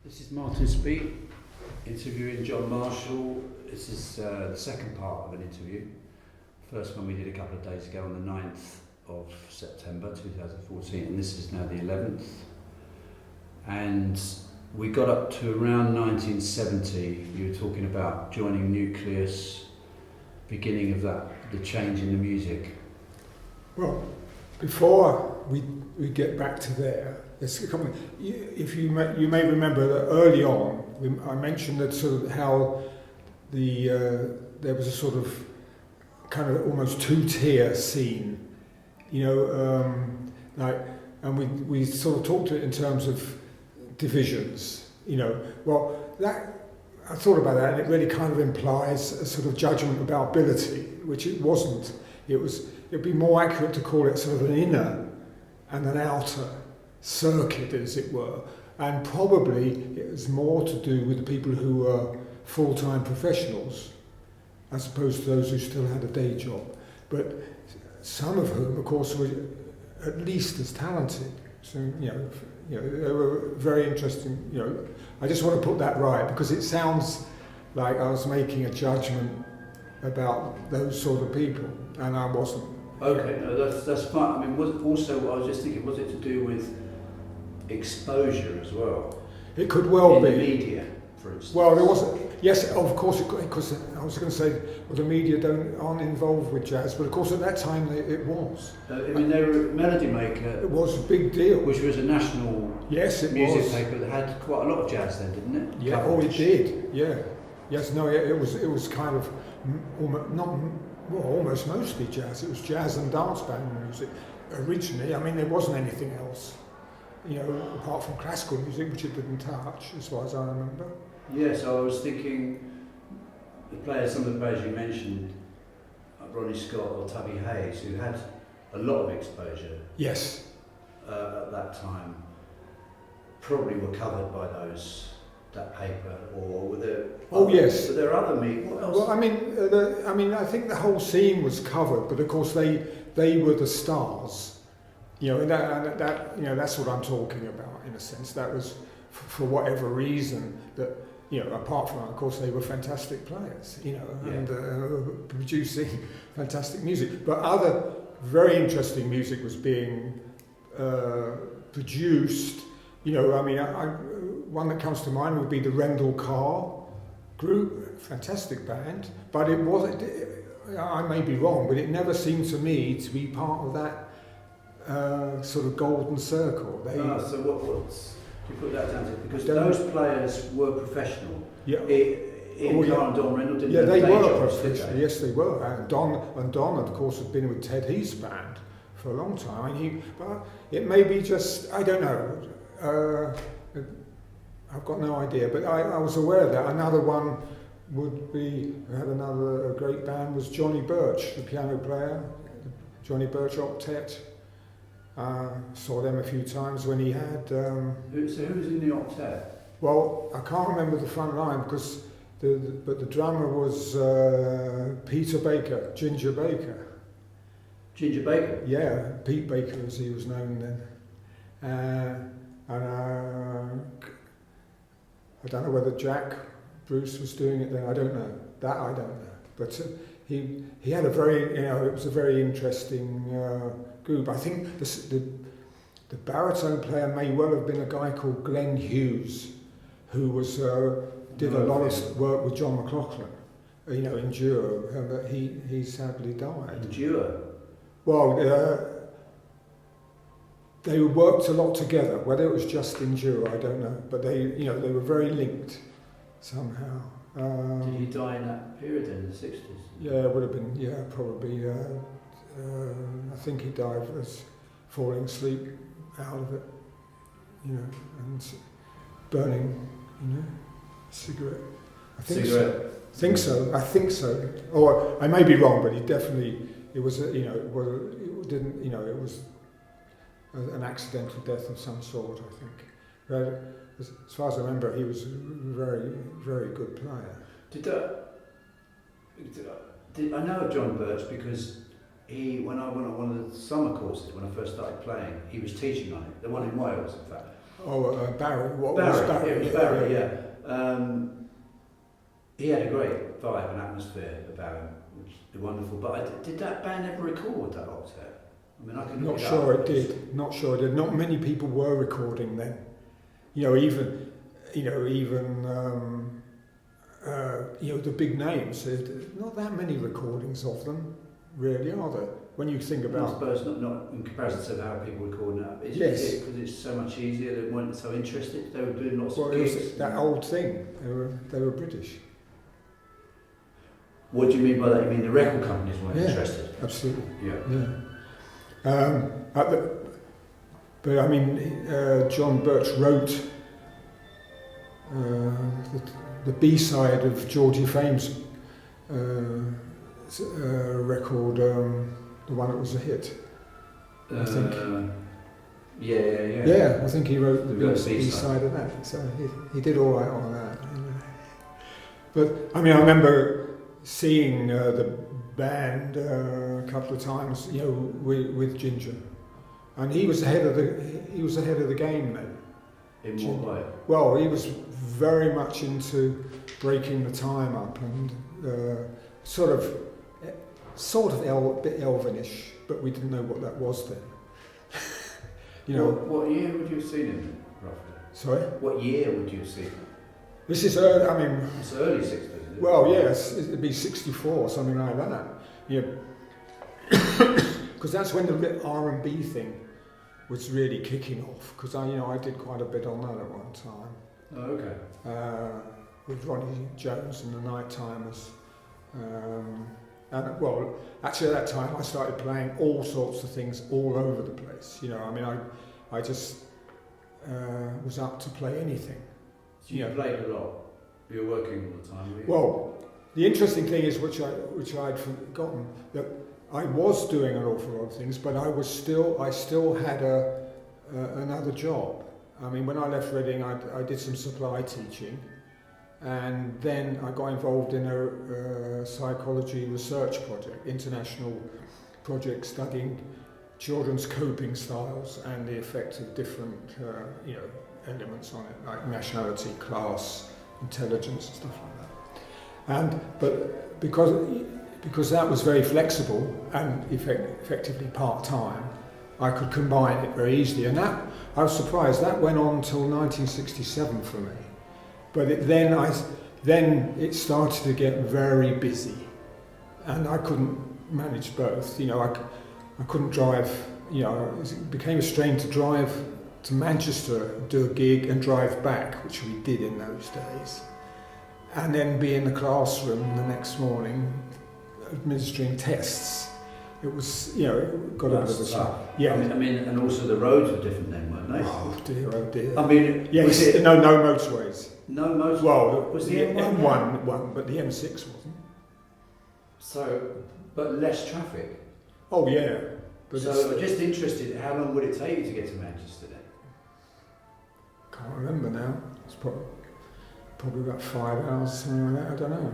This is Martin Speake interviewing John Marshall. This is the second part of an interview. First one we did a couple of days ago on the 9th of September 2014, and this is now the 11th. And we got up to around 1970. You were talking about joining Nucleus, beginning of that, the change in the music. Well, before we get back to there, there's a couple. If you may remember that early on, I mentioned that sort of how there was a sort of kind of almost two-tier scene, and we sort of talked to it in terms of divisions, Well, that I thought about that, and it really kind of implies a sort of judgment about ability, which it wasn't. It'd be more accurate to call it sort of an inner and an outer circuit, as it were, and probably it was more to do with the people who were full-time professionals as opposed to those who still had a day job, but some of whom, of course, were at least as talented. So they were very interesting. I just want to put that right, because it sounds like I was making a judgment about those sort of people, and I wasn't. Okay, no, that's fine. I mean, I was just thinking, was it to do with exposure as well? It could well be. In the media, for instance. Well, there wasn't. Yes, of course, because I was going to say, well, the media aren't involved with jazz, but of course at that time it was. I mean, they were Melody Maker. It was a big deal. Which was a national music paper that had quite a lot of jazz then, didn't it? Yeah, Coverage. it did. Yeah. Yes, no, it was kind of almost mostly jazz. It was jazz and dance band music originally. I mean, there wasn't anything else, apart from classical music, which it didn't touch, as far as I remember. Yeah, so I was thinking, some of the players you mentioned, like Ronnie Scott or Tubby Hayes, who had a lot of exposure. Yes. At that time, probably were covered by that paper, or were there? Yes. Were there other media? What else? Well, I mean, I think the whole scene was covered, but of course they were the stars. And that's what I'm talking about in a sense. That was for whatever reason that. Apart from, of course, they were fantastic players, and producing fantastic music. But other very interesting music was being produced. One that comes to mind would be the Rendell Carr group, fantastic band. But it was, I may be wrong, but it never seemed to me to be part of that sort of golden circle. So what's... You put that down to because those players were professional. Yeah. Carr and Don Rendell didn't. Yeah, they were jobs, professional. Yes, they were. And Don, of course, had been with Ted Heath's band for a long time. But it may be just, I don't know. I've got no idea. But I was aware of that. Another one would be, who had a great band, was Johnny Birch, the piano player. Johnny Birch Octet. Saw them a few times when he had... So who was in the octet? Well, I can't remember the front line because but the drummer was Peter Baker, Ginger Baker. Ginger Baker? Yeah, Pete Baker as he was known then. I don't know whether Jack Bruce was doing it then, I don't know. That I don't know. But he had a very, it was a very interesting group. I think the baritone player may well have been a guy called Glenn Hughes, who did a lot of work with John McLaughlin, in duo, but he sadly died. In duo? Well, they worked a lot together. Whether it was just in duo, I don't know, but they were very linked somehow. Did he die in that period in the 60s? Yeah, it would have been. Yeah, probably. I think he died as falling asleep out of it, and burning, a cigarette. I think so. I think so. Or I may be wrong, but it was an accidental death of some sort, I think. But as far as I remember, he was a very, very good player. I know of John Birch because when I went on one of the summer courses when I first started playing, he was teaching on it, the one in Wales, in fact. Barry. What Barry, was Barry? it was Barry, yeah. He had a great vibe and atmosphere about him, which is wonderful. But did that band ever record that octet? I mean, I can look Not it sure up. it did. Not sure it did. Not many people were recording then. Even the big names. There's not that many recordings of them, really, are there? When you think I about. suppose not in comparison to how people record now. Is Yes. it because it's so much easier? They weren't so interested. They were doing lots Well, of it gigs. was that old thing. They were British. What do you mean by that? You mean the record companies weren't Yeah. interested? Absolutely. Yeah. Yeah. But I mean, John Birch wrote the B-side of Georgie Fame's record, the one that was a hit. I think. Yeah. Yeah, I think he wrote the B-side. B-side of that. So he did all right on that. But I mean, I remember seeing the band a couple of times, with Ginger, and he was ahead of the game then. In what way? Well, he was very much into breaking the time up and sort of a bit Elvinish, but we didn't know what that was then. What year would you have seen him, roughly? Sorry? What year would you have seen him? This is early. I mean, It's early 60s, isn't it? well, yes, it'd be 64, something like that. Yeah, because that's when the R&B thing was really kicking off. Because I did quite a bit on that at one time. Oh, okay. With Ronnie Jones and the Nighttimers. Actually at that time I started playing all sorts of things all over the place. I just was up to play anything. So you played a lot. You were working all the time, were you? Well, the interesting thing is, which I'd forgotten, that I was doing an awful lot of things, but I still had another job. I mean, when I left Reading, I did some supply teaching, and then I got involved in a psychology research project, international project studying children's coping styles and the effect of different, elements on it, like nationality, class, intelligence, and stuff like that. But because that was very flexible and effectively part-time, I could combine it very easily. And that, I was surprised, that went on until 1967 for me. But then it started to get very busy, and I couldn't manage both. I couldn't drive. It became a strain to drive to Manchester, do a gig, and drive back, which we did in those days, and then be in the classroom the next morning administering tests. It was, it got a bit of a tough. Yeah. I mean, and also the roads were different then, weren't they? Oh dear. I mean, yes, no motorways. No motorways. Well, was the M1 one, but the M6 wasn't. So, but less traffic. Oh yeah. But so, I'm just interested, how long would it take you to get to Manchester then? Can't remember now. It's probably about 5 hours, something like that. I don't know.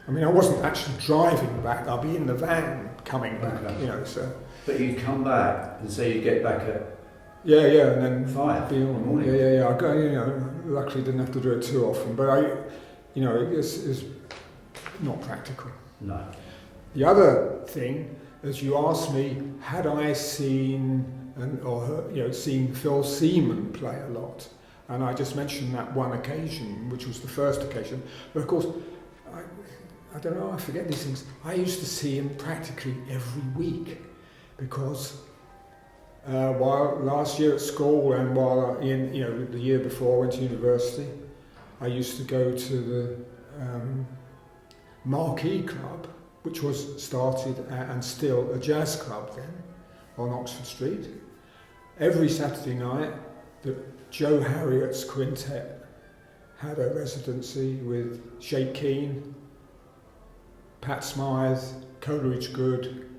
I mean, I wasn't actually driving back. I'll be in the van coming back. Okay. So. But you'd come back, and so you'd get back at. Yeah, and then 5 in the morning. Yeah. I go. Luckily didn't have to do it too often, but it's not practical. No. The other thing, as you asked me, had I seen seen Phil Seaman play a lot, and I just mentioned that one occasion, which was the first occasion. But of course, I don't know. I forget these things. I used to see him practically every week, because while last year at school and while the year before I went to university, I used to go to the Marquee Club, which was started and still a jazz club then on Oxford Street. Every Saturday night, Joe Harriot's quintet had a residency with Shake Keane, Pat Smythe, Coleridge Good,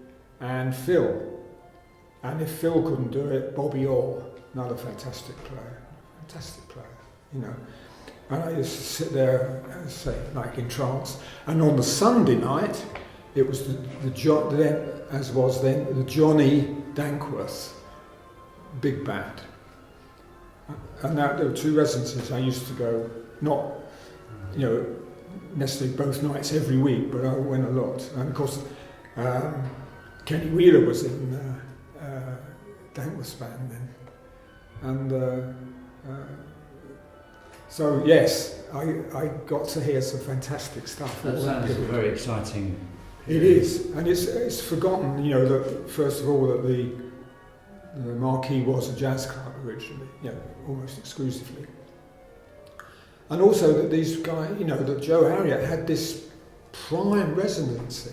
and Phil. And if Phil couldn't do it, Bobby Orr, another fantastic player, And I used to sit there, like in trance. And on the Sunday night, it was the Johnny Dankworth big band. And there were 2 residencies I used to go, not, necessarily both nights every week, but I went a lot. And of course, Kenny Wheeler was in Dankworth's band then. And so yes, I got to hear some fantastic stuff. That sounds very exciting. It is, and it's forgotten, that first of all that the Marquee was a jazz club originally, almost exclusively. And also that these guys, that Joe Harriott had this prime residency.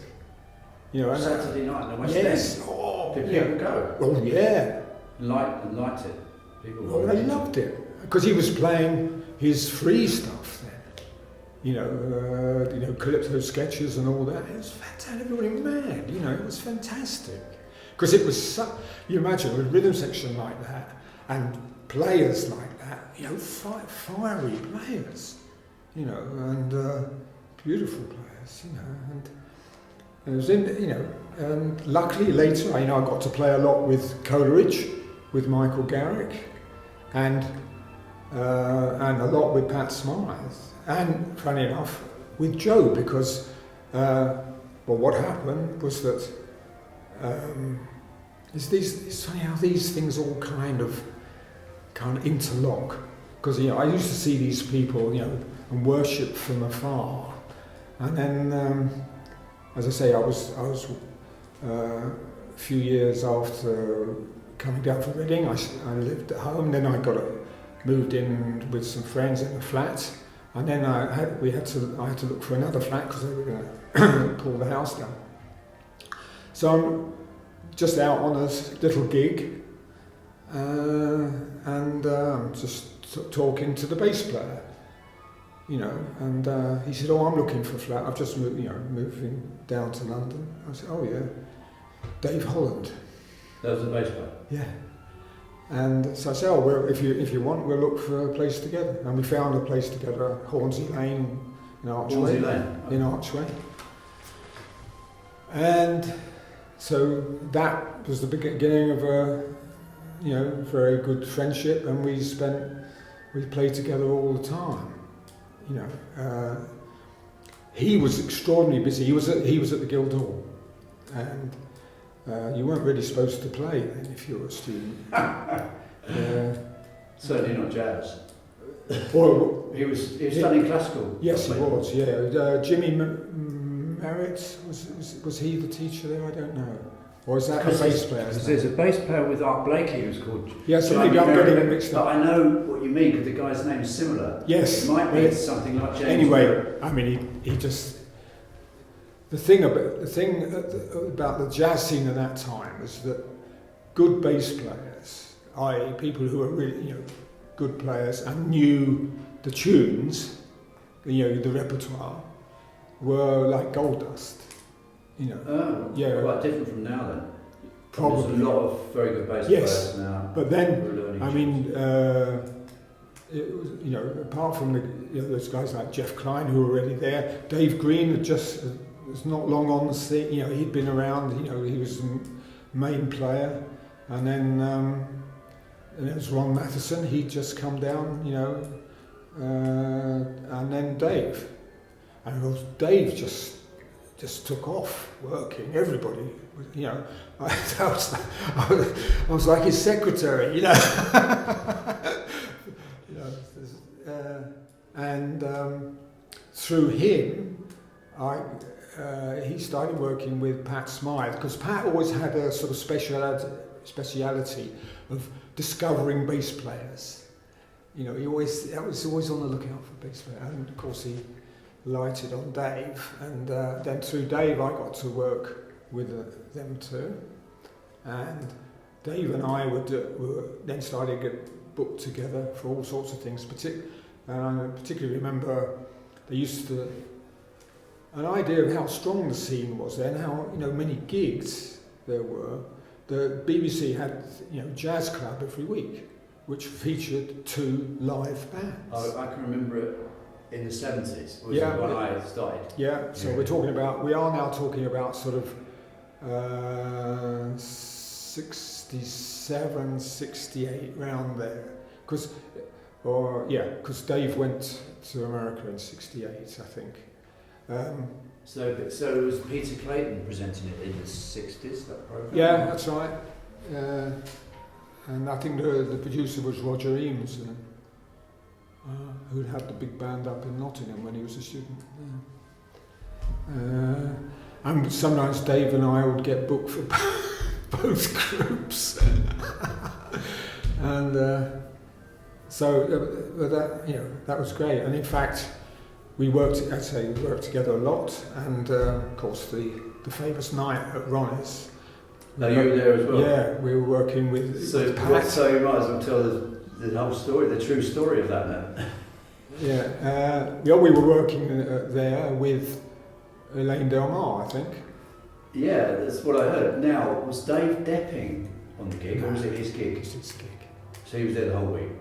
Saturday night in the West End. Yes. Did people go? Oh yeah. Liked it. People They loved it because he was playing his free stuff then. Calypso sketches and all that. It was fantastic. Everybody mad. It was fantastic because it was. You imagine a rhythm section like that and players like that. Fiery players. And beautiful players. And it was and luckily later, I got to play a lot with Coleridge, with Michael Garrick, and a lot with Pat Smythe, and funny enough, with Joe, because what happened was that it's funny how these things all kind of interlock, because I used to see these people, and worship from afar, and then. As I say, I was a few years after coming down from Reading. I lived at home. Then I moved in with some friends in a flat, and then I had to look for another flat because they were going to pull the house down. So I'm just out on a little gig, and just talking to the bass player. And he said, I'm looking for a flat. I've just moving down to London. I said, oh yeah, Dave Holland. That was the bass player? Yeah. And so I said, well, if you want, we'll look for a place together. And we found a place together, Hornsey Lane in Archway. Hornsey Lane? In Archway. And so that was the beginning of a, very good friendship, and we played together all the time. He was extraordinarily busy. He was at the Guildhall, and you weren't really supposed to play then if you were a student. Certainly not jazz. Well, he was studying classical. Yes, he was. Yeah, Jimmy Merritt was he the teacher there? I don't know. Or is that a bass player? There's a bass player with Art Blakey who's called. Yeah, so maybe I'm getting it mixed up. But I know what you mean because the guy's name is similar. Yes. It might be something like James. Anyway, I mean, he just. The thing about the jazz scene at that time was that good bass players, i.e., people who were really, good players and knew the tunes, the repertoire, were like gold dust. Oh, yeah, quite different from now then. Probably. There's a lot of very good bass players now. But then, I mean, it was, apart from those guys like Geoff Klein who were already there, Dave Green was not long on the scene. He'd been around. He was the main player, and then it was Ron Matheson. He'd just come down, and then Dave, and of course Dave just took off working. Everybody, I was like his secretary, and through him, he started working with Pat Smythe, because Pat always had a sort of speciality of discovering bass players. He was always on the lookout for bass players, and of course he lighted on Dave, and then through Dave I got to work with them too, and Dave and I were then started to get booked together for all sorts of things. And I particularly remember they used to an idea of how strong the scene was then, how many gigs there were. The BBC had jazz club every week, which featured 2 live bands. Oh, I can remember it. In the 70s was when I started. Yeah, so we are now talking about sort of 67, 68, round there. because Dave went to America in '68, I think. So it was Peter Clayton presenting it in the 60s, that programme? Yeah, that's right. And I think the producer was Roger Eames, who'd had the big band up in Nottingham when he was a student. Yeah. And sometimes Dave and I would get booked for both groups. And that was great. And in fact, we worked together a lot. And of course, the famous night at Ronnie's. No, you were there as well? Yeah, we were working with Pat. So you might as well tell the whole story, the true story of that now. Yeah, we were working there with Elaine Del Mar, I think. Yeah, that's what I heard. Now, was Dave Depping on the gig, or was it his gig? It's his gig. So he was there the whole week?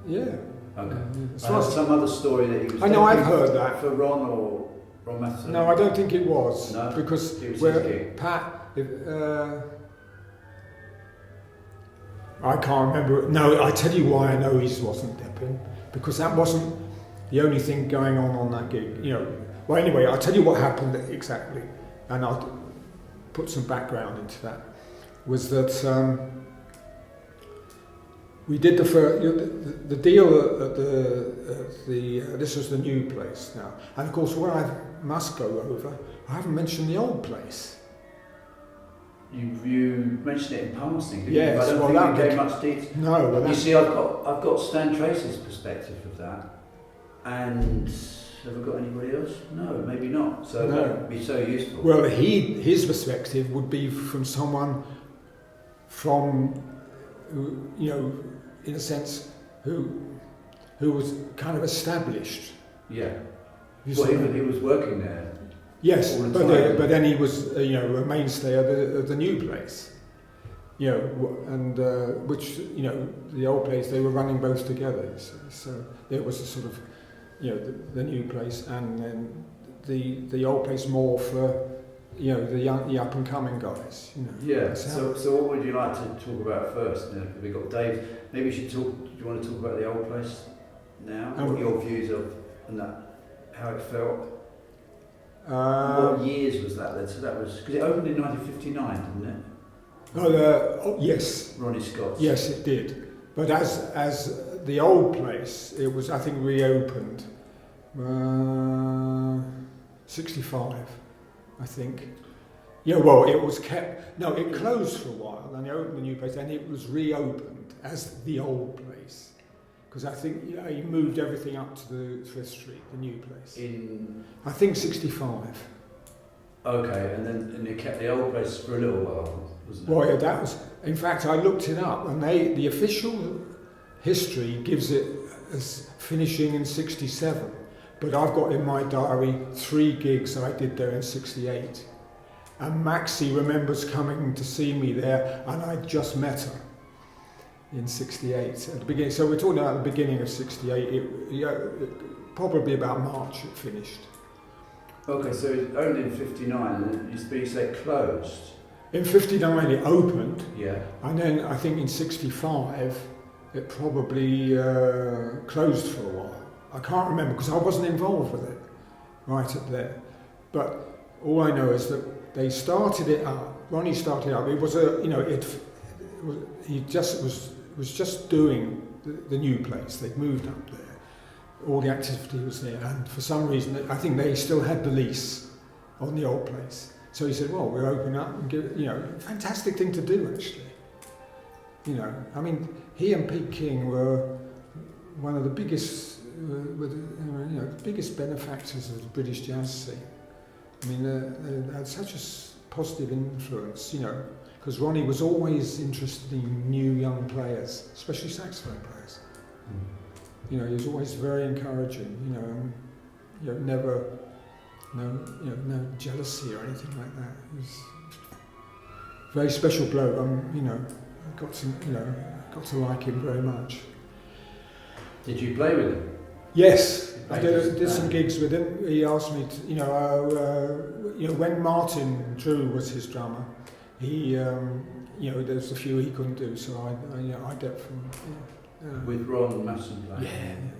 Yeah. Okay. I heard some other story that he was I know, I've heard that. For Ron Matheson? No, I don't think it was. No? Because it was his gig. Pat... I can't remember. No, I tell you why I know he wasn't Depping. Because that wasn't the only thing going on that gig. Well, anyway, I'll tell you what happened exactly. And I'll put some background into that. Was that we did the deal at this was the new place now. And of course, where I must go over, I haven't mentioned the old place. You mentioned it in passing, didn't yes, you? I don't think you gave much detail. No, well, you see, I've got Stan Tracy's perspective of that, and have I got anybody else? No, maybe not. So no. that would be so useful. Well, his perspective would be from someone in a sense, who was kind of established. Yeah. Well, he was working there. Yes, but then he was, a mainstay of the new place. And which, the old place, they were running both together. So there was a sort of, the new place, and then the old place more for, the up and coming guys. Yeah. So what would you like to talk about first? We got Dave. Maybe we should talk. Do you want to talk about the old place now? What your views of and that, how it felt? What years was that then? So that was because it opened in 1959, didn't it? Yes. Ronnie Scott's. Yes, it did. But as the old place, it was, I think, reopened 65, I think. Yeah, well, it was kept. No, it closed for a while, and they opened the new place, and it was reopened as the old place. Because I think he moved everything up to the Thrift Street, the new place. I think 65. Okay, and they kept the old place for a little while, wasn't it? Well, yeah, that was. In fact, I looked it up, and the official history gives it as finishing in 67. But I've got in my diary 3 gigs I did there in 68. And Maxie remembers coming to see me there, and I'd just met her in 68 at the beginning. So we're talking about the beginning of 68. Probably about March it finished. Okay, so it opened in 59, and you say closed. In 59 it opened. Yeah. And then I think in 65 it probably closed for a while. I can't remember because I wasn't involved with it right up there. But all I know is that they started it up. Ronnie started it up. It was he just was just doing the new place. They'd moved up there. All the activity was there, and for some reason, I think they still had the lease on the old place. So he said, "Well, we'll open up and give fantastic thing to do, actually." I mean, he and Pete King were one of the biggest, biggest benefactors of the British jazz scene. I mean, they had such a positive influence, because Ronnie was always interested in new young players, especially saxophone players. He was always very encouraging, never, no jealousy or anything like that. He was a very special bloke. Got to like him very much. Did you play with him? Yes, I did some gigs with him. He asked me to, when Martin Drew was his drummer, he, there's a few he couldn't do, so I did for him. With Ron Masson playing.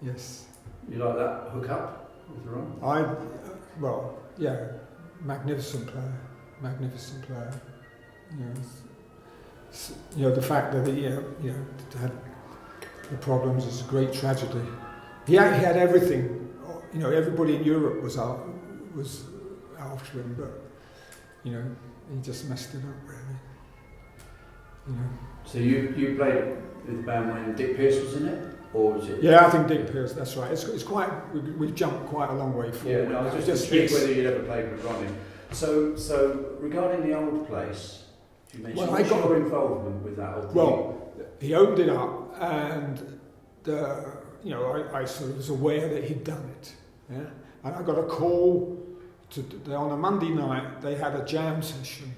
Yes. You like that hook up with Ron? Magnificent player. The fact that he had the problems is a great tragedy. He had everything. Everybody in Europe was after him, but he just messed it up really. So you played with the band when Dick Pearce was in it, or was it? Yeah, I think Dick Pearce. That's right. It's quite. We've jumped quite a long way forward. Yeah, I was just intrigued whether you'd ever played with Ronnie. So regarding the old place, you mentioned what's your involvement with that old place? Well, he opened it up, and I sort of was aware that he'd done it. Yeah, and I got a call on a Monday night. They had a jam session,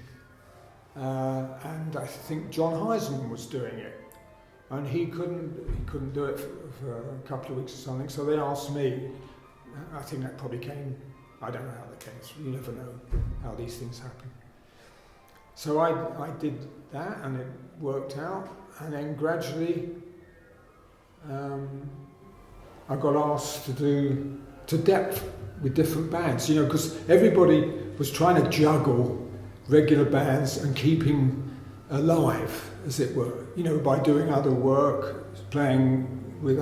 and I think John Heisman was doing it, and he couldn't do it for a couple of weeks or something. So they asked me. I think that probably came. I don't know how that came. You never know how these things happen. So I did that, and it worked out, and then gradually I got asked to depth with different bands, because everybody was trying to juggle regular bands and keeping alive, as it were, by doing other work, playing with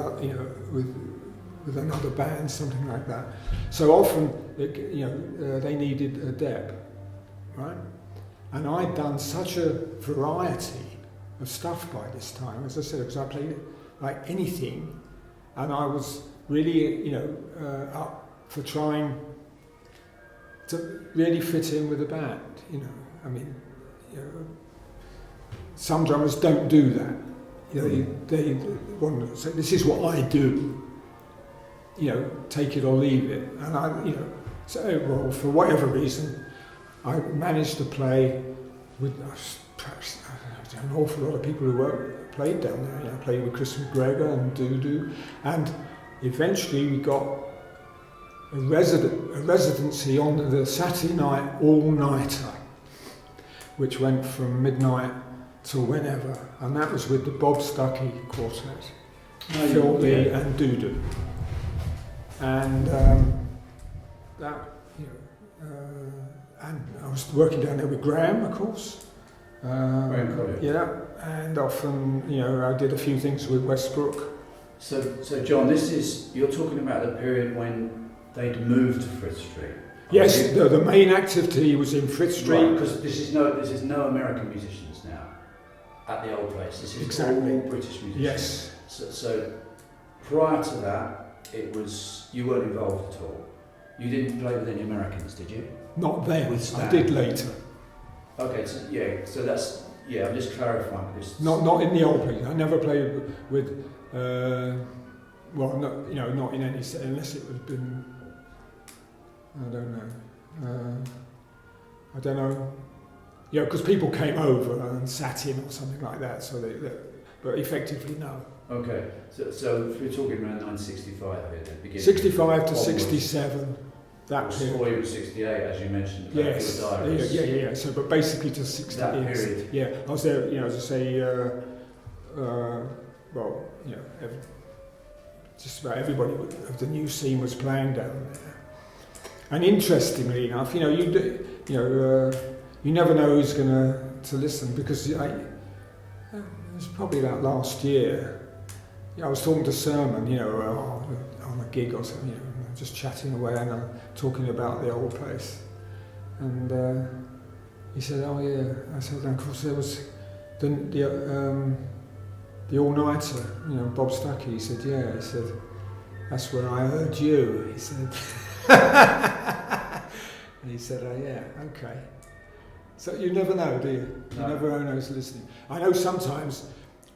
another band, something like that. So often, they needed a dep, right? And I'd done such a variety of stuff by this time, as I said, because I played like anything, and I was really, up for trying to really fit in with the band. Some drummers don't do that. They want to say, "This is what I do." Take it or leave it. And for whatever reason, I managed to play with perhaps an awful lot of people who played down there. I played with Chris McGregor and Doodoo, and eventually we got a residency on the Saturday night all-nighter, which went from midnight till whenever, and that was with the Bob Stuckey Quartet, Phil Lee and Doodoo. And and I was working down there with Graham, of course. Yeah, and often, I did a few things with Westbrook. So John, you're talking about the period when they'd moved to Frith Street. Yes, the main activity was in Frith Street. Because this is no American musicians now at the old place. This is all British musicians. Yes. So prior to that, you weren't involved at all. You didn't play with any Americans, did you? Not then. I did later. Okay, so that's I'm just clarifying this. Not in the old place. I never played with not in any set unless it had been. I don't know. Because people came over and sat in or something like that. So but effectively no. Okay, so if we're talking around 1965 here, then beginning. 65 to 67. That period. Or even 68, as you mentioned. Yes. Yeah. So, but basically to 68. That period. Yeah, I was there. As I say, just about everybody of the new scene was playing down there. And interestingly enough, you never know who's going to listen, because it was probably about last year. I was talking to Surman, on a gig or something, just chatting away and talking about the old place. And he said, "Oh yeah." I said, "And of course there was the all-nighter, Bob Stuckey." He said, "Yeah." He said, "That's where I heard you." He said, and he said, "Oh yeah, okay." So you never know, do you? You never know who's listening. I know sometimes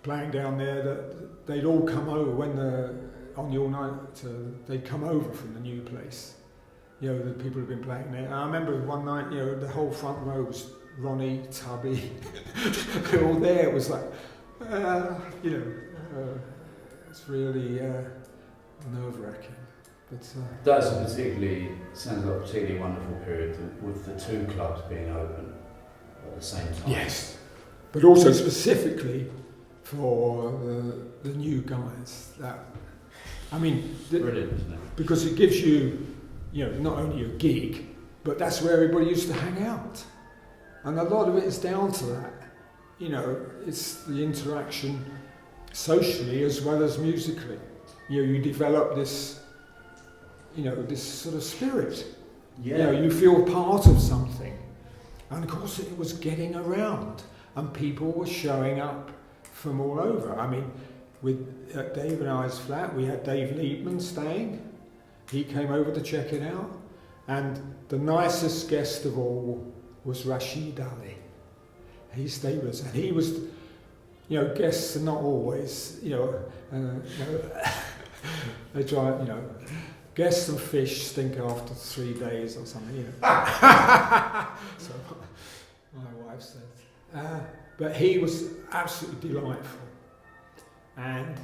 playing down there that they'd all come over on the all-night. They'd come over from the new place. The people who've been playing there. And I remember one night, the whole front row was Ronnie, Tubby. They were all there. It was like, it's really nerve-wracking. But that sounds like a particularly wonderful period with the two clubs being open at the same time. Yes, but also specifically for the new guys. Brilliant, isn't it? Because it gives you, not only a gig, but that's where everybody used to hang out. And a lot of it is down to that. It's the interaction socially as well as musically. You develop this, this sort of spirit. Yeah. You feel part of something. And of course it was getting around and people were showing up from all over. At Dave and I's flat, we had Dave Liebman staying. He came over to check it out. And the nicest guest of all was Rashid Ali. He stayed with us. And he was, guests are not always, they try, guests and fish stink after 3 days or something, So my wife said. But he was absolutely delightful. And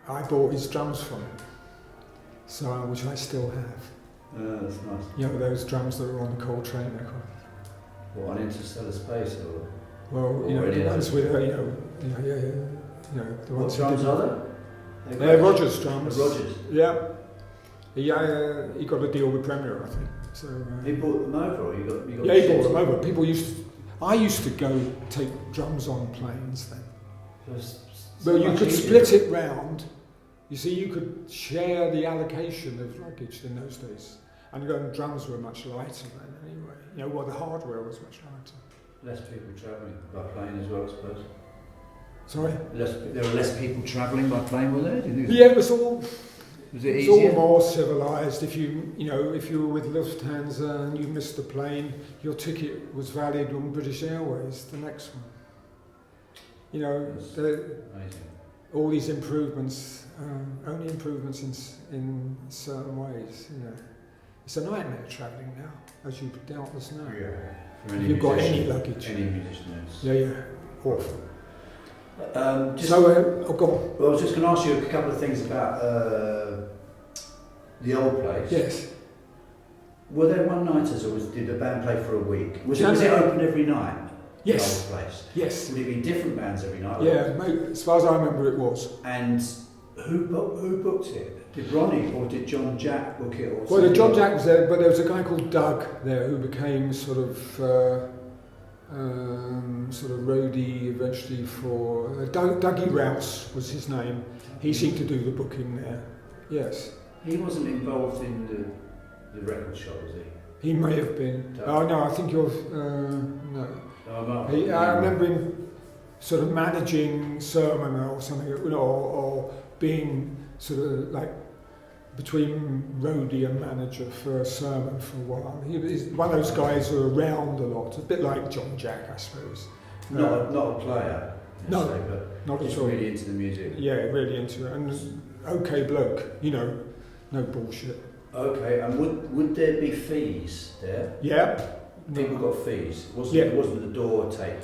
I bought his drums from him, which I still have. That's nice. Those drums that were on the Coltrane record. What, on Interstellar Space or? Well, the ones with, the What ones. drums are they? They're Rogers drums. Rogers. Yeah. He got a deal with Premier, I think. So. He bought them over, or you got? Yeah, he bought them over. I used to go take drums on planes then. Well, you could split it round. You see, you could share the allocation of luggage in those days. And drums were much lighter then anyway. The hardware was much lighter. Less people travelling by plane as well, I suppose. Sorry? There were less people travelling by plane, were there? Yeah, it was all... Was it It's easier? all more civilised. If you were with Lufthansa and you missed the plane, your ticket was valid on British Airways, the next one. Amazing. All these improvements, only improvements in certain ways. It's a nightmare travelling now, as you doubtless know. Yeah. If you've got any luggage. Any musician knows. Yeah, awful. Go on. Well, Well, I was just going to ask you a couple of things about the old place. yes. Were there one-nighters, or did the band play for a week? Was it No. open every night? Yes. The old place. Yes. Would it be different bands every night? Yeah, as far as I remember, it was. And who booked it? Did Ronnie or did John Jack book it? Or Well, John Jack was there, but there was a guy called Doug there who became sort of roadie eventually for Dougie Rouse was his name. He seemed to do the booking there. Yes. He wasn't involved in the record shop, was he? He may have been. Doug. Oh no, I think you're no. I remember him sort of managing Surman or something, or being sort of like between roadie and manager for Surman for a while. He's one of those guys who are around a lot, a bit like John Jack, I suppose. Not a player. No, but not just at all. really into the music. Yeah, really into it, and okay bloke, no bullshit. Okay, and would there be fees there? Yeah. People got fees. Yeah. Wasn't the door take?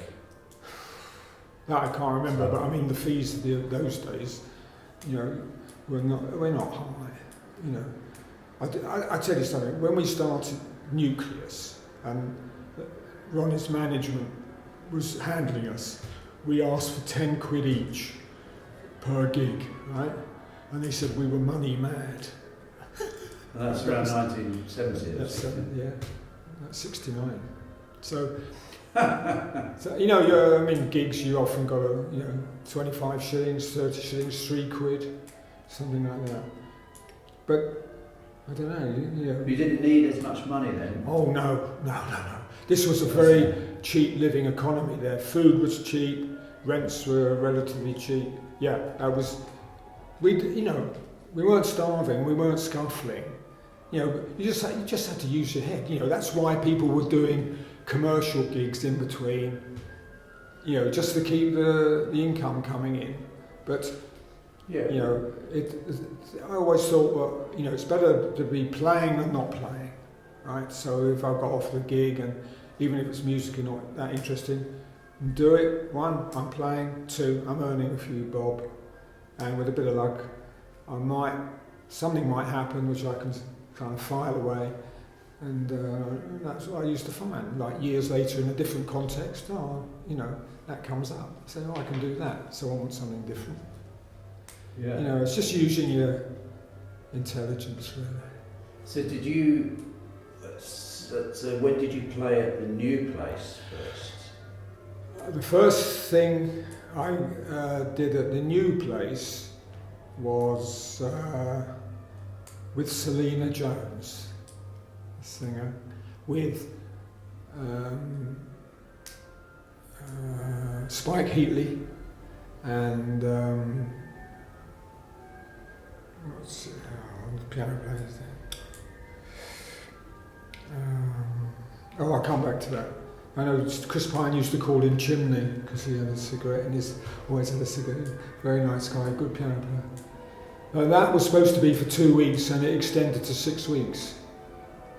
That I can't remember, but I mean the fees those days, we're not high. I tell you something. When we started Nucleus and Ronnie's management was handling us, we asked for 10 quid each per gig, right? And they said we were money mad. That's around 1970. That's that's 69. So, gigs you often got 25 shillings, 30 shillings, 3 quid, something like that. But I don't know. You didn't need as much money then. Oh no. This was a very cheap living economy there. Food was cheap, rents were relatively cheap. Yeah, we weren't starving, we weren't scuffling. You just had to use your head. That's why people were doing commercial gigs in between. Just to keep the income coming in. But yeah. I always thought, it's better to be playing than not playing, right? So if I've got offered a gig, and even if it's musically not that interesting, do it. 1, I'm playing. 2, I'm earning a few bob, and with a bit of luck, something might happen which I can kind of file away, and that's what I used to find. Like years later, in a different context, that comes up. I say, oh, I can do that, so I want something different. Yeah. You know, it's just using your intelligence, really. So did you? So when did you play at the new place first? The first thing I did at the new place was with Selena Jones, the singer, with Spike Heatley and what's the piano player there? I'll come back to that. I know Chris Pine used to call him Chimney because he had a cigarette and he's always had a cigarette. Very nice guy, good piano player. That was supposed to be for 2 weeks and it extended to 6 weeks.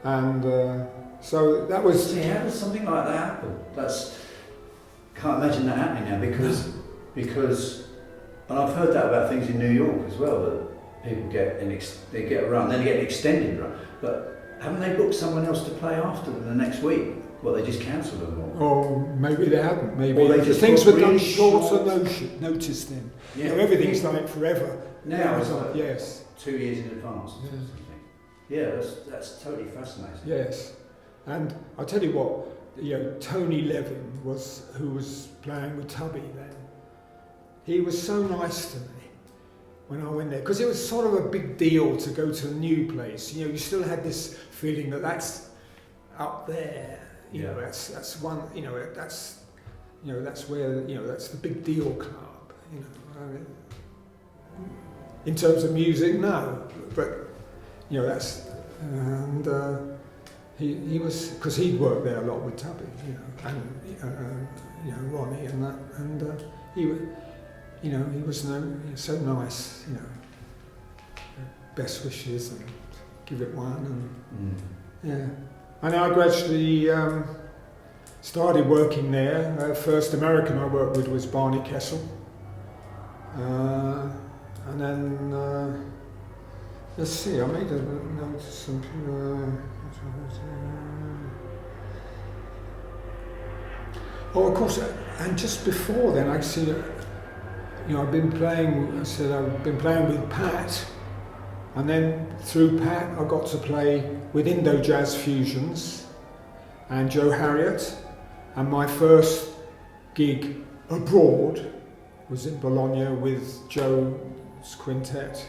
And so that was... See, how does something like that happen? Can't imagine that happening now because and I've heard that about things in New York as well, that people get they get a run, then they get an extended run. But haven't they booked someone else to play after them the next week? Well, they just cancelled them all. Or maybe they haven't. Maybe or they just things were done really shorter notice then. Yeah. You know, everything's like forever. Now it's like yes. 2 years in advance or something. Yeah, that's totally fascinating. Yes, and I'll tell you what, you know, Tony Levin who was playing with Tubby then. He was so nice to me when I went there, because it was sort of a big deal to go to a new place. You know, you still had this feeling that that's up there. You know, that's one. You know, that's where, you know, that's the big deal club. You know, I mean, in terms of music, no, but you know, that's and he was, because he'd worked there a lot with Tubby, you know, and you know, Ronnie and that, and he was so nice, you know, best wishes and give it one, and yeah. And I gradually started working there. First American I worked with was Barney Kessel. And then, let's see, I made a note of something. Oh, of course, and just before then, I see, you know, I've been playing with Pat. And then through Pat, I got to play with Indo Jazz Fusions and Joe Harriott. And my first gig abroad was in Bologna with Joe's quintet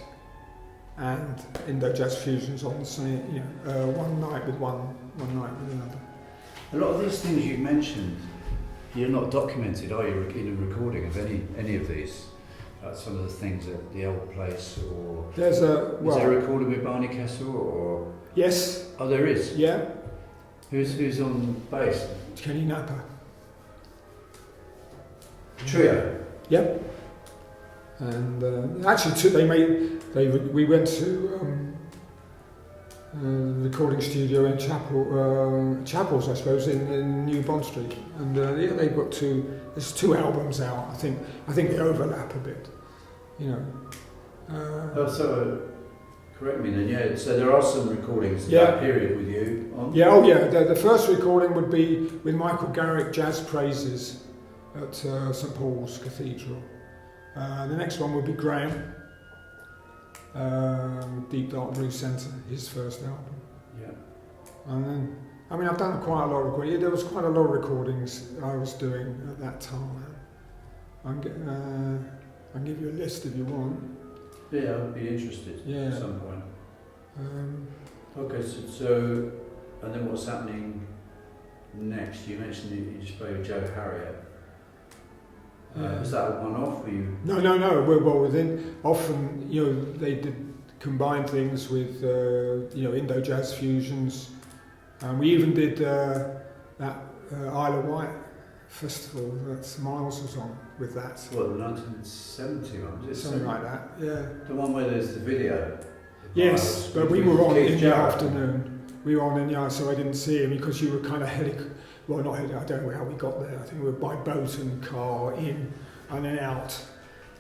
and Indo Jazz Fusions on the same, you know, one night with another. A lot of these things you mentioned, you're not documented, are you, in a recording of any of these? Some of the things at the old place, or is there a recording with Barney Kessel, or yes? Oh, there is. Yeah. Who's on bass? Kenny Napa. Trio. Yep. And actually, we went to recording studio in Chapels, I suppose, in New Bond Street, and they've got there's 2 albums out. I think they overlap a bit, you know. So correct me then. Yeah. So there are some recordings of yeah. that period with you on. Yeah. Oh yeah. The first recording would be with Michael Garrick, Jazz Praises, at St Paul's Cathedral. The next one would be Graham. Deep Dark Blue Centre, his first album. Yeah. And then, I mean, I've done quite a lot of recordings. There was quite a lot of recordings I was doing at that time. I can give you a list if you want. Yeah, I would be interested at some point. Okay, so and then what's happening next? You mentioned you just played with Joe Harriott. Was that a one-off? No. Well, within often, you know, they did combine things with you know, Indo Jazz Fusions, and we even did that Isle of Wight festival that Miles was on with that. What, the 1970 one? Was it something like that? Yeah. The one where there's the video. Yes, but we were on in the afternoon. We were on in the afternoon, so I didn't see him because you were kind of well, not heading, I don't know how we got there. I think we were by boat and car in and then out,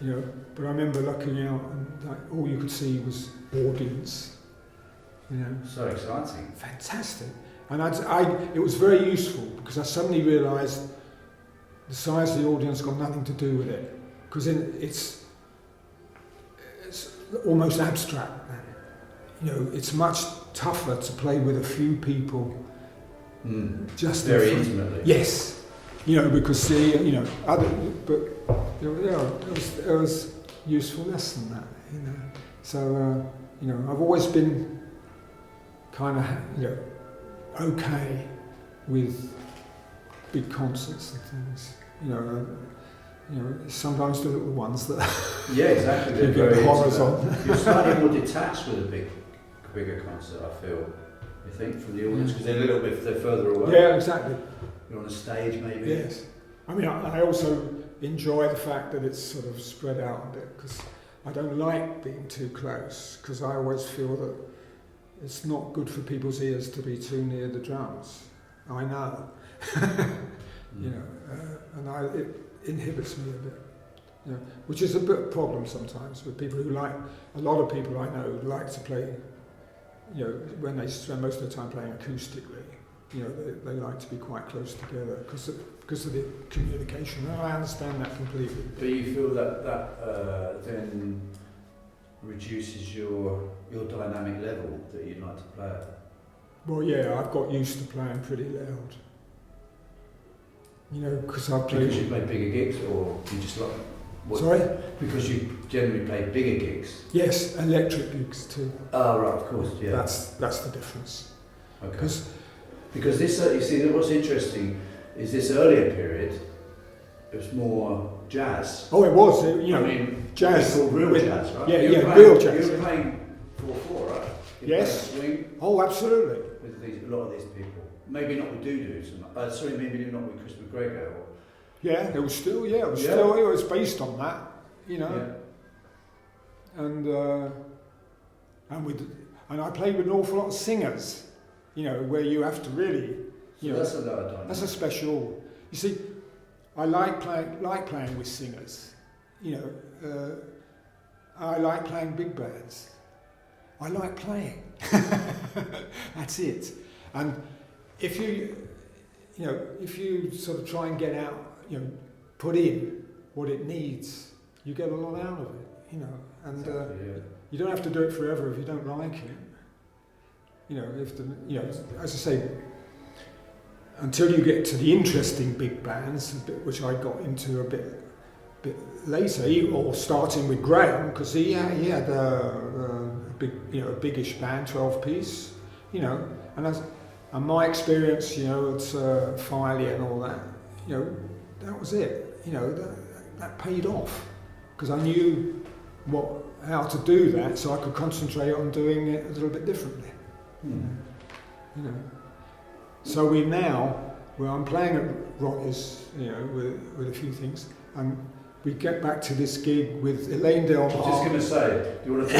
you know. But I remember looking out and like, all you could see was audience, you know. So exciting. Fantastic. And it was very useful because I suddenly realised the size of the audience got nothing to do with it, because it's almost abstract. You know, it's much tougher to play with a few people. Just very intimately. Yes, you know, because you know, but it was useful lesson that, you know. So you know, I've always been kind of, you know, okay with big concerts and things. You know, sometimes the little ones that yeah, exactly. They're you very get horrors on. You're slightly more detached with a bigger concert, I feel. You think, from the audience, because they're further away. Yeah, exactly. You're on a stage, maybe. Yes. I mean, I also enjoy the fact that it's sort of spread out a bit, because I don't like being too close, because I always feel that it's not good for people's ears to be too near the drums. I know. You know, and it inhibits me a bit. You know, which is a bit of a problem sometimes with people who a lot of people I know like to play, you know, when they spend most of the time playing acoustically, you know, they like to be quite close together because of the communication. And I understand that completely. But you feel that then reduces your dynamic level that you'd like to play at? Well, yeah, I've got used to playing pretty loud. You know, because I play... Because you play bigger gigs, or you just like... Sorry? Because you generally play bigger gigs? Yes, electric gigs too. Oh, right, of course, yeah. That's the difference. Okay. Because this, you see, what's interesting is this earlier period, it was more jazz. Oh, it was, you know, I mean, jazz. It's called real jazz, right? Yeah, real jazz. You were playing 4/4, right? Yes. Swing. Oh, absolutely. With a lot of these people. Maybe not with Doo-Doo so much. Maybe not with Chris McGregor. Yeah, it was still, it was based on that, you know. Yeah. And I played with an awful lot of singers, you know, where you have to really, you know. That's another dynamic. That's a special. You see, I like playing with singers, you know. I like playing big bands. I like playing. That's it. And if you sort of try and get out, you know, put in what it needs, you get a lot out of it, you know. And exactly, you don't have to do it forever if you don't like it. You know, as I say, until you get to the interesting big bands, which I got into a bit later, or starting with Graham, because he had a big, you know, a biggish band, 12-piece, you know, and my experience, you know, at Filey and all that, you know, that was it. You know, that paid off, because I knew how to do that, so I could concentrate on doing it a little bit differently. You know. So I'm playing at Ronnie's, you know, with a few things, and we get back to this gig with Elaine Del Mar. I was just going to say, do you want to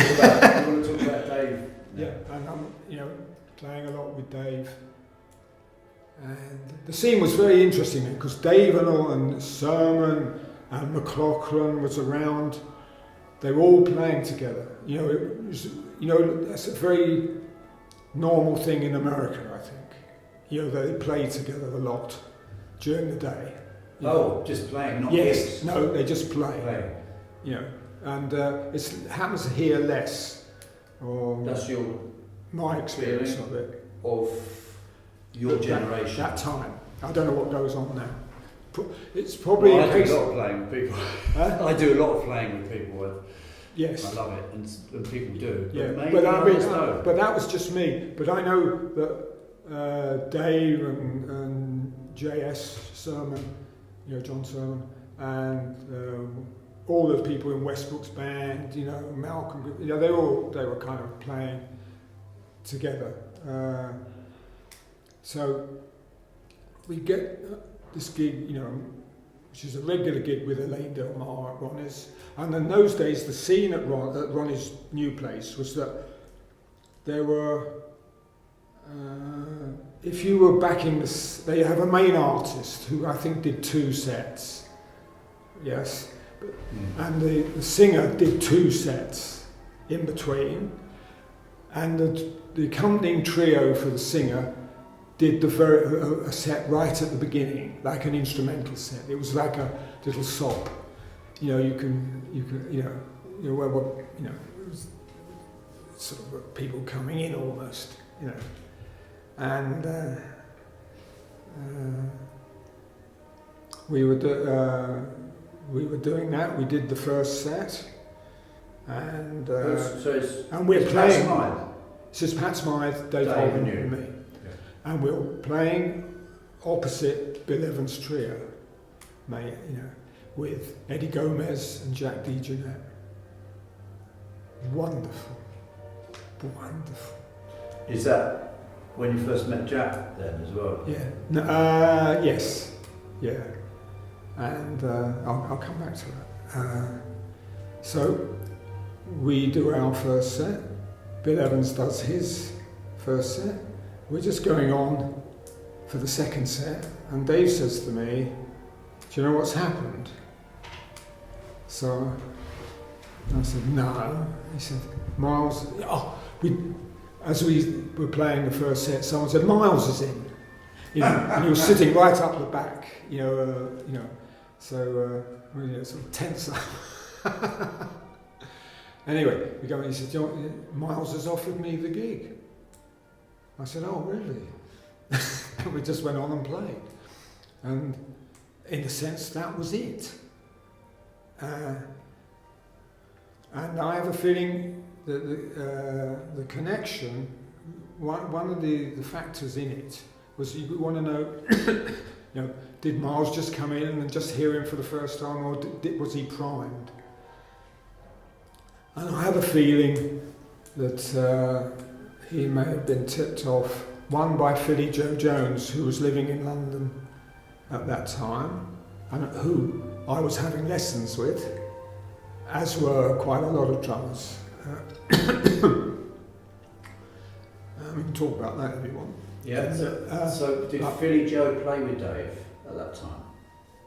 talk about Dave? Yeah, and I'm, you know, playing a lot with Dave. And the scene was very interesting because Dave and Surman and McLaughlin was around. They were all playing together. You know, it was, you know, that's a very normal thing in America, I think. You know, they play together a lot during the day. Oh, just playing, not yes, gigs. No, they just play. Playing. You know, and it happens here less. That's my experience of it. Of your generation. That time. I don't know what goes on now. It's probably I do a lot of playing with people. I do a lot of playing with people. Yes. I love it, and people do. Yeah, But but that was just me. But I know that Dave and J.S. Surman, you know, John Surman, and all the people in Westbrook's band, you know, Malcolm, you know, they were kind of playing together. So we get this gig, you know, which is a regular gig with Elaine Del Mar at Ronnie's. And in those days, the scene at Ronnie's new place was that there were, if you were backing this, they have a main artist who I think did 2 sets, yes, and the singer did 2 sets in between, and the accompanying trio for the singer did a set right at the beginning, like an instrumental set. It was like a little sop. You know, it was sort of people coming in almost, you know, and we were doing that. We did the first set, and we're playing. This is Pat Smythe, Dave Holman, and me. And we're playing opposite Bill Evans' trio, with Eddie Gomez and Jack DeJohnette. Wonderful, wonderful. Is that when you first met Jack then as well? Yeah. Yes. Yeah. And I'll come back to that. So we do our first set. Bill Evans does his first set. We're just going on for the second set, and Dave says to me, "Do you know what's happened?" So I said, "No." He said, "Miles." As we were playing the first set, someone said, "Miles is in," and he was sitting right up the back, So we sort of tense up. Anyway, we go and he said, "Miles has offered me the gig." I said, "Oh, really?" And we just went on and played. And in a sense, that was it. And I have a feeling that the connection, one of the factors in it, was we want to know, did Miles just come in and just hear him for the first time, or was he primed? And I have a feeling that he may have been tipped off, one by Philly Joe Jones, who was living in London at that time, and who I was having lessons with, as were quite a lot of drummers. We can talk about that if you want. Yeah. So did Philly Joe play with Dave at that time?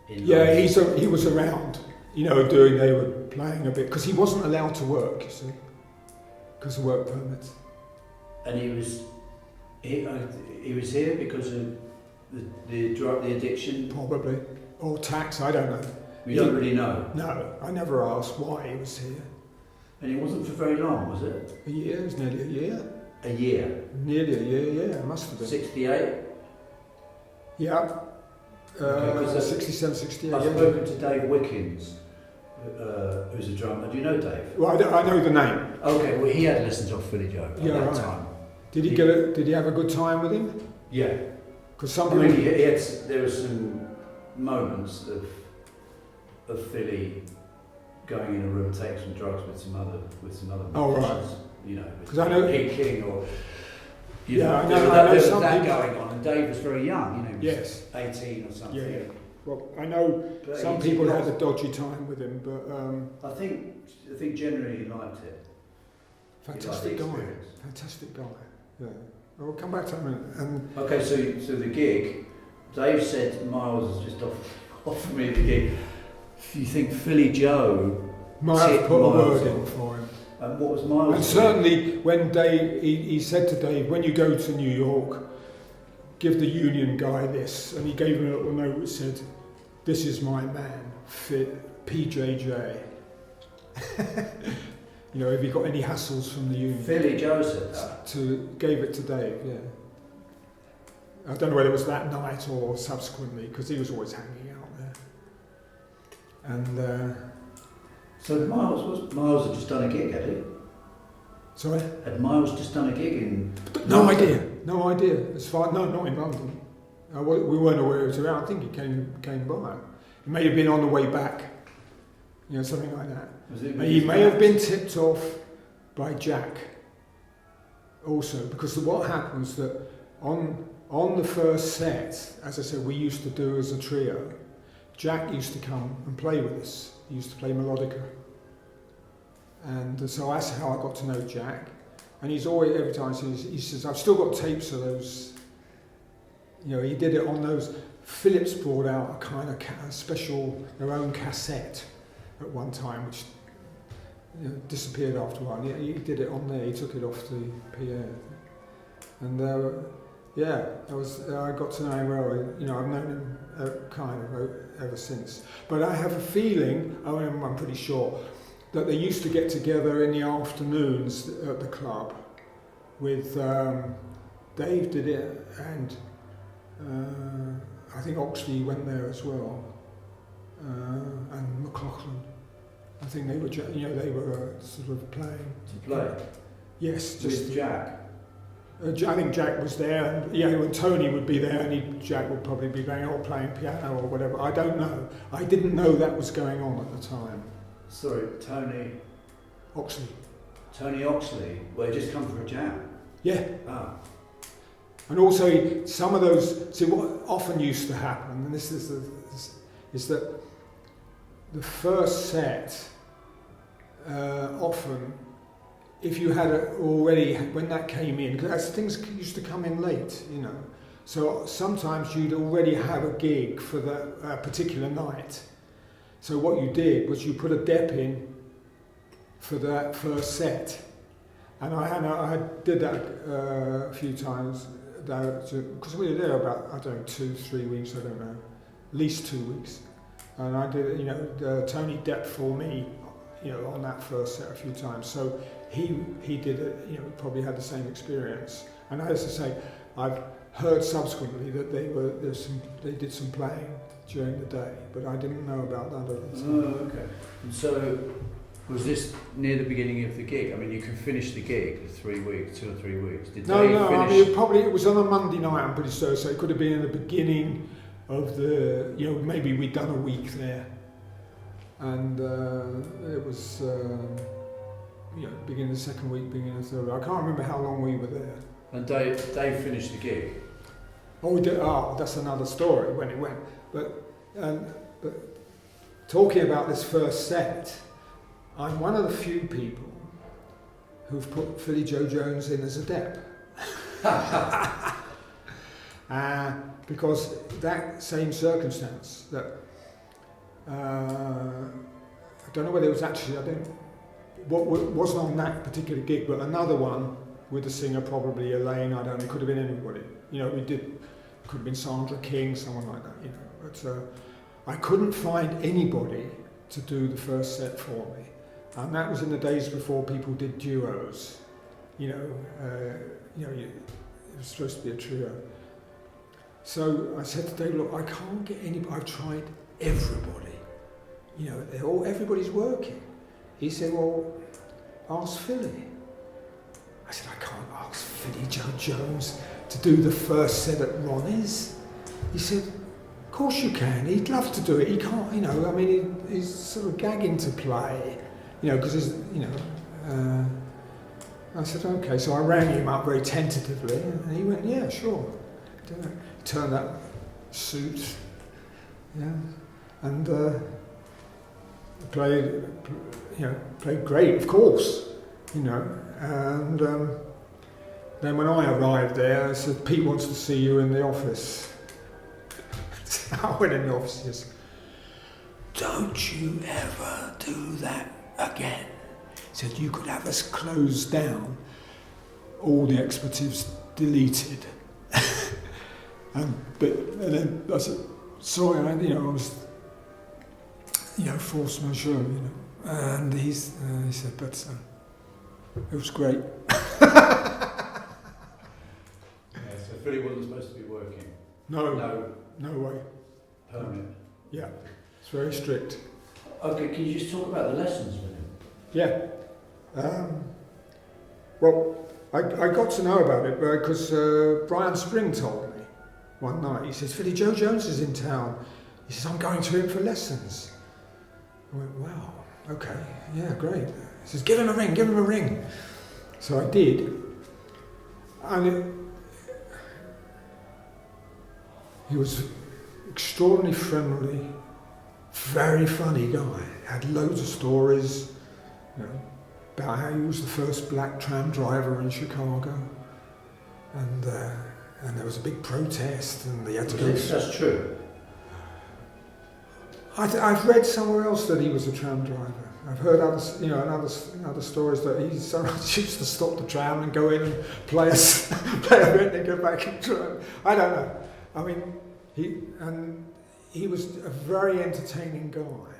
He was around. They were playing a bit, because he wasn't allowed to work, you see, because of work permits. And he was here because of the drug, the addiction? Probably. Or tax, I don't know. You don't really know? No, I never asked why he was here. And it wasn't for very long, was it? A year, it was nearly a year. A year? Nearly a year, yeah, it must have been. 68? Yeah. 67, 68. I've spoken to Dave Wickens, who's a drummer. Do you know Dave? Well, I know the name. Okay, well he had lessons off Philly Joe at that time. Did he have a good time with him? Yeah. Because there were some moments of Philly going in a room, taking some drugs with some other musicians. Right. Because I know Pete King or I know there was some that people going on, and Dave was very young. He was yes. 18 or something. Yeah. Well, I know some people had a dodgy time with him, but I think generally he liked it. Fantastic guy. Fantastic guy. Yeah. I'll come back to him. Okay, so the gig, Dave said Miles has just offered me the gig. You think Philly Joe might have put a word in for him? And what was Miles? And certainly when Dave, he said to Dave, when you go to New York, give the union guy this, and he gave him a little note which said, "This is my man, PJJ." If he got any hassles from the union. Philly Joe said that. Gave it to Dave, yeah. I don't know whether it was that night or subsequently, because he was always hanging out there. And so Miles had just done a gig, had he? Sorry? Had Miles just done a gig in? No idea. As far not in London. We weren't aware he was around. I think he came by. He may have been on the way back. Something like that. He may have been tipped off by Jack also, because what happens that on the first set, as I said, we used to do as a trio, Jack used to come and play with us. He used to play melodica. And so that's how I got to know Jack. And he's always, every time he says, "I've still got tapes of those." He did it on those. Philips brought out a kind of special, their own cassette at one time, which disappeared after a while. He did it on there. He took it off the PA, and Yeah, I got to know him well. You know, I've known him kind of ever since. But I have a feeling, I'm pretty sure, that they used to get together in the afternoons at the club with Dave did it, and I think Oxley went there as well, and McLaughlin. I think they were, they were sort of playing. To play? Yes, just with Jack. I think Jack was there, and when Tony would be there, and Jack would probably be going or playing piano or whatever. I don't know. I didn't know that was going on at the time. Sorry, Tony Oxley. Tony Oxley. Well, he just come for a jam. Yeah. Ah. And also, some of those. See, what often used to happen, and this is that the first set often. If you had already, when that came in, because things used to come in late, so sometimes you'd already have a gig for the particular night. So what you did was you put a dep in for that first set, and I did that a few times, because we were there about, 2-3 weeks, I don't know, at least 2 weeks, and I did, Tony depped for me, on that first set a few times. So he did it, probably had the same experience. And as I say, I've heard subsequently that they did some playing during the day, but I didn't know about that at the time. Oh, okay. And so, was this near the beginning of the gig? I mean, you can finish the gig for 3 weeks, 2 or 3 weeks. Did No, they I finish? mean, it was on a Monday night, I'm pretty sure, so it could have been in the beginning of the, maybe we'd done a week there. And it was, beginning of the second week, beginning of the third. I can't remember how long we were there. And Dave finished the gig? Oh, we did. Oh, that's another story when it went. But talking about this first set, I'm one of the few people who've put Philly Joe Jones in as a dep. Because that same circumstance, that I don't know whether it was actually, what wasn't on that particular gig, but another one with the singer, probably Elaine, I don't know, it could have been anybody. Could have been Sandra King, someone like that, But I couldn't find anybody to do the first set for me. And that was in the days before people did duos. It was supposed to be a trio. So I said to Dave, look, I can't get anybody, I've tried everybody. Everybody's working. He said, well, ask Philly. I said, I can't ask Philly Joe Jones to do the first set at Ronnie's. He said, of course you can. He'd love to do it. He can't, he's sort of gagging to play, because he's, I said, okay. So I rang him up very tentatively, and he went, yeah, sure. He turned that suit, yeah, and played great, of course, and then when I arrived there, I said, Pete wants to see you in the office. So I went in the office and said, don't you ever do that again. He said, you could have us closed down, all the expletives deleted. and then I said, sorry, I was, force majeure, and he said, but it was great. So Philly wasn't supposed to be working? No way. Permanent? Yeah, it's very strict. Okay, can you just talk about the lessons with him? Yeah. Well, I got to know about it because Brian Spring told me one night. He says, Philly Joe Jones is in town. He says, I'm going to him for lessons. I went, wow, okay, yeah, great. He says, give him a ring. So I did. And he was extraordinarily friendly, very funny guy. Had loads of stories, about how he was the first black tram driver in Chicago, and there was a big protest, and they had to go. That's true. I've read somewhere else that he was a tram driver. I've heard other stories that he sometimes used to stop the tram and go in and play a bit and go back and try. I don't know. I mean, he was a very entertaining guy,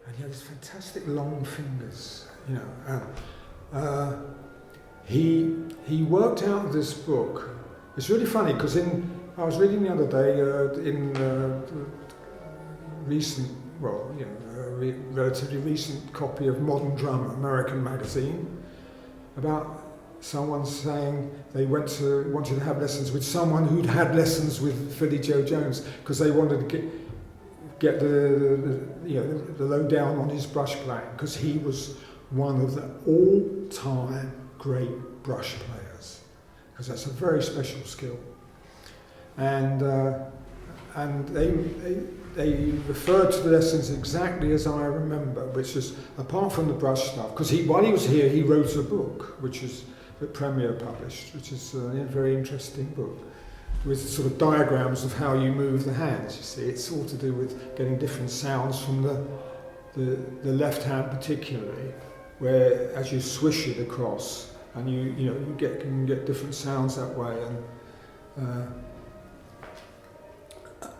and he had these fantastic long fingers. He worked out this book. It's really funny because I was reading the other day in a relatively recent copy of Modern Drummer, American magazine, about someone saying they wanted to have lessons with someone who'd had lessons with Philly Joe Jones because they wanted to get the lowdown on his brush playing, because he was one of the all-time great brush players, because that's a very special skill. And they referred to the lessons exactly as I remember, which is, apart from the brush stuff, because while he was here, he wrote a book, which is that Premier published, which is a very interesting book, with sort of diagrams of how you move the hands. You see, it's all to do with getting different sounds from the left hand particularly, where as you swish it across, and you can get different sounds that way. And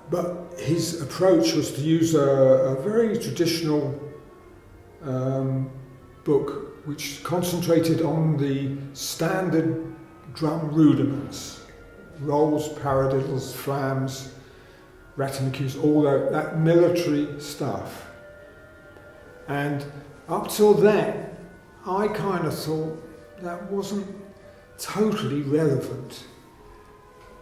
but his approach was to use a very traditional book which concentrated on the standard drum rudiments, rolls, paradiddles, flams, ratamacues, all that military stuff. And up till then, I kind of thought that wasn't totally relevant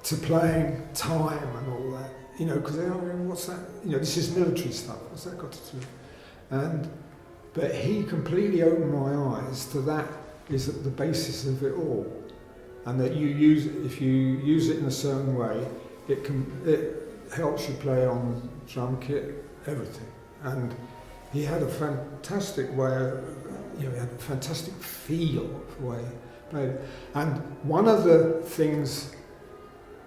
to playing time and all that. Because what's that? This is military stuff. What's that got to do? But he completely opened my eyes to that is at the basis of it all, and that if you use it in a certain way, it helps you play on drum kit, everything. And he had a fantastic way. He had a fantastic feel of the way he played it. And one of the things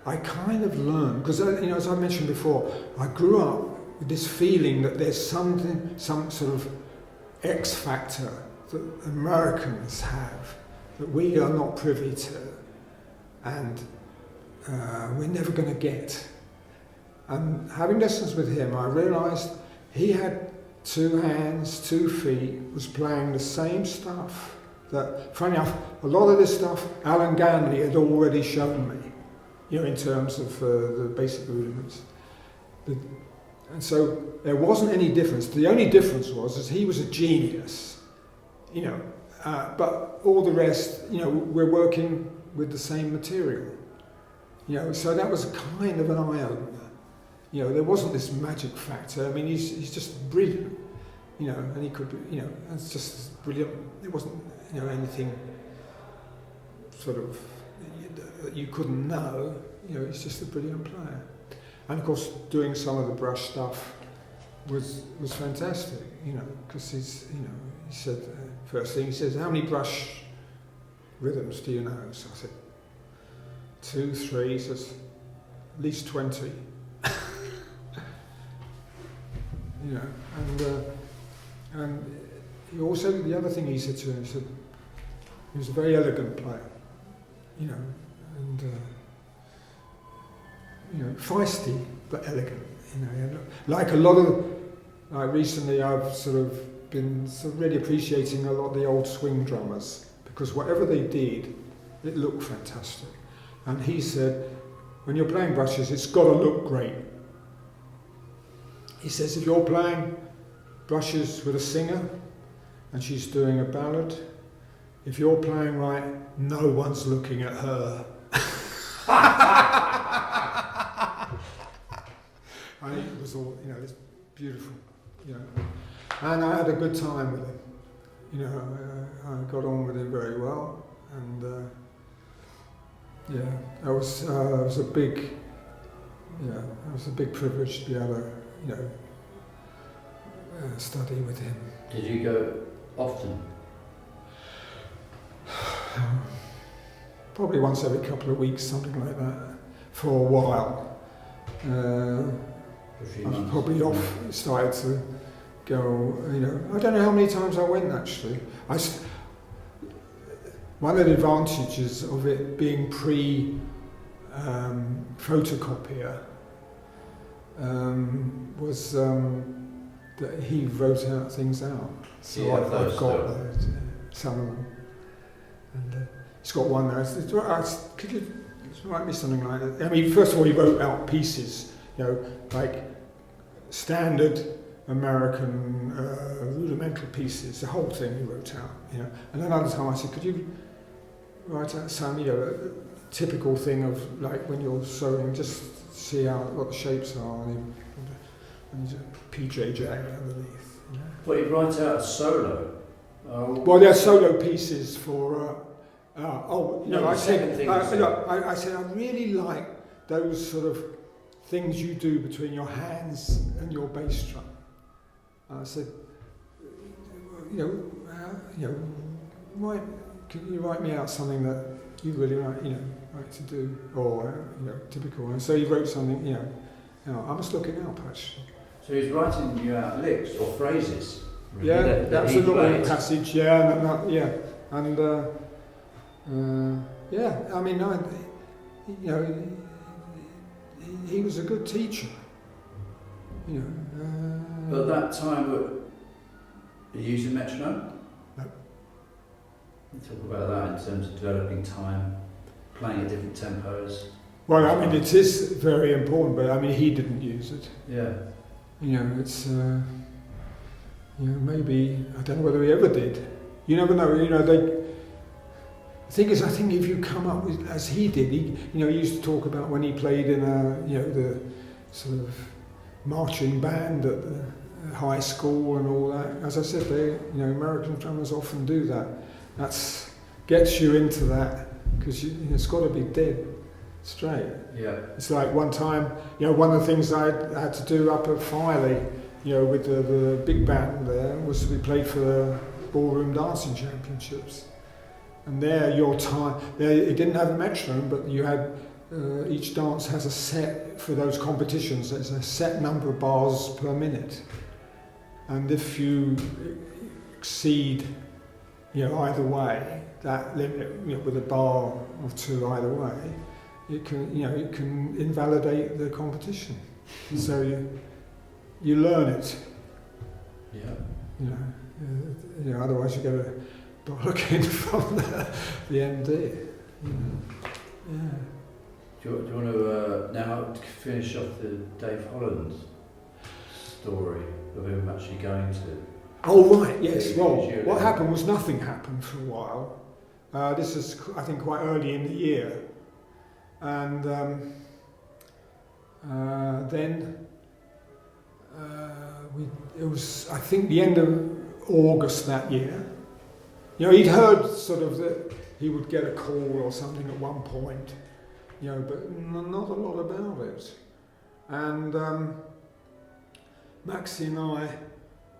I kind of learned, because as I mentioned before, I grew up with this feeling that there's some sort of X factor that Americans have that we are not privy to, and we're never going to get. And having lessons with him, I realised he had 2 hands, 2 feet, was playing the same stuff. That, funny enough, a lot of this stuff Alan Ganley had already shown me. In terms of the basic rudiments. And so there wasn't any difference. The only difference was he was a genius, but all the rest, we're working with the same material. So that was kind of an eye-opener. There wasn't this magic factor. I mean, he's just brilliant, and he could be, it's just brilliant. It wasn't, anything sort of that you couldn't know. He's just a brilliant player. And of course, doing some of the brush stuff was fantastic, because he said, first thing he says, how many brush rhythms do you know? So I said, 2, 3, he says, at least 20. And he also, the other thing he said to him, he said, he was a very elegant player, and feisty but elegant. Like a lot of, recently I've sort of been really appreciating a lot of the old swing drummers, because whatever they did, it looked fantastic. And he said, when you're playing brushes, it's got to look great. He says, if you're playing brushes with a singer and she's doing a ballad, if you're playing right, no one's looking at her. And it was all, it's beautiful, And I had a good time with him. I got on with him very well, and it was a big privilege to be able to, study with him. Did you go often? Probably once every couple of weeks, something like that, for a while. I was probably started to go, I don't know how many times I went actually. One of the advantages of it being pre-photocopier was that he wrote things out. So I've got those, some of them. And he's got one there. Could you write me something like that? I mean, first of all, he wrote out pieces, like standard American rudimental pieces, the whole thing he wrote out, And another time I said, could you write out some, a typical thing of like when you're sewing, just see what the shapes are, and there's a PJJ underneath. Well, you write out a solo. Well, they're solo pieces for. I said I really like those sort of things you do between your hands and your bass drum. I said, can you write me out something that you really like to do, or typical? And so he wrote something. I must look it up actually. So he's writing you out licks or phrases. Really, yeah, that's a little passage. Yeah, and I mean, he was a good teacher. But at that time, were you using metronome? No. Talk about that in terms of developing time, playing at different tempos. Well, I mean, it is very important, but I mean, he didn't use it. Yeah. It's, maybe, I don't know whether he ever did. You never know, the thing is, I think if you come up with, as he did, he used to talk about when he played in the sort of marching band at the high school and all that. As I said, American drummers often do that. That gets you into that, because it's got to be dead straight. Yeah. It's like one time, one of the things I had to do up at Filey, with the big band there, was we played for the Ballroom Dancing Championships. And there, it didn't have a metronome, but you had, each dance has a set for those competitions. There's a set number of bars per minute. And if you exceed, either way, that limit, with a bar or two either way, it can invalidate the competition. So you learn it. Yeah. Otherwise you get a bollocking from the MD. Yeah. Do you want to now finish off the Dave Holland story of him actually going to? Oh right, yes. Well, what happened was nothing happened for a while. This is, I think, quite early in the year. And then it was, I think, the end of August that year. He'd heard sort of that he would get a call or something at one point, but not a lot about it. And Maxie and I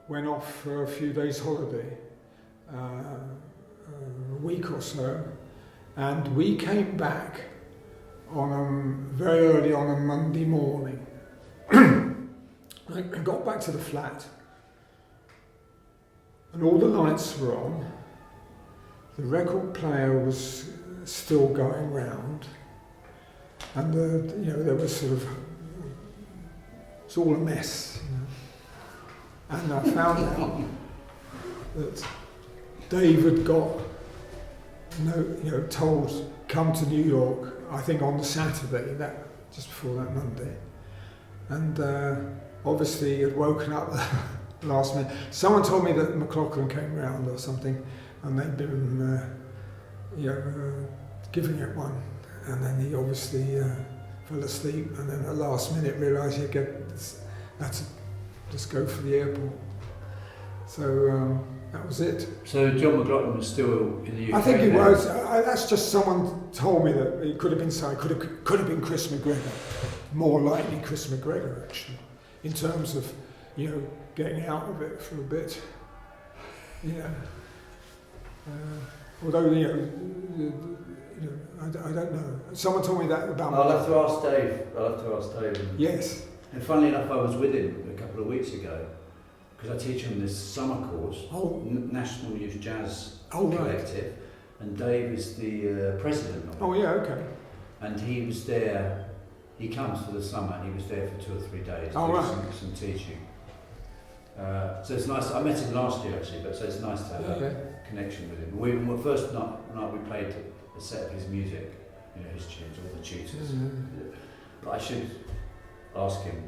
went off for a few days holiday, a week or so, and we came back very early on a Monday morning. I got back to the flat, and all the lights were on. The record player was still going round, and there was sort of, it's all a mess. And I found out that David got told come to New York, I think on the Saturday, just before that Monday. And obviously he had woken up last minute. Someone told me that McLaughlin came round or something, and they'd been giving it one. And then he obviously fell asleep, and then at last minute realised he had to just go for the airport. So that was it. So John McLaughlin was still in the UK? I think he was. That's just someone told me that it could have been so. It could have been Chris McGregor. More likely Chris McGregor, actually, in terms of getting out of it for a bit. Although I don't know. Someone told me that about. I'll have to ask Dave. Yes. And funnily enough, I was with him a couple of weeks ago, because I teach on this summer course, National Youth Jazz Collective, and Dave is the president of it. Oh yeah, okay. And he was there. He comes for the summer, and he was there for 2 or 3 days doing some teaching. So it's nice. I met him last year actually, but so it's nice to have a connection with him. The first night we played a set of his music, his tunes, all the tutors. But I should ask him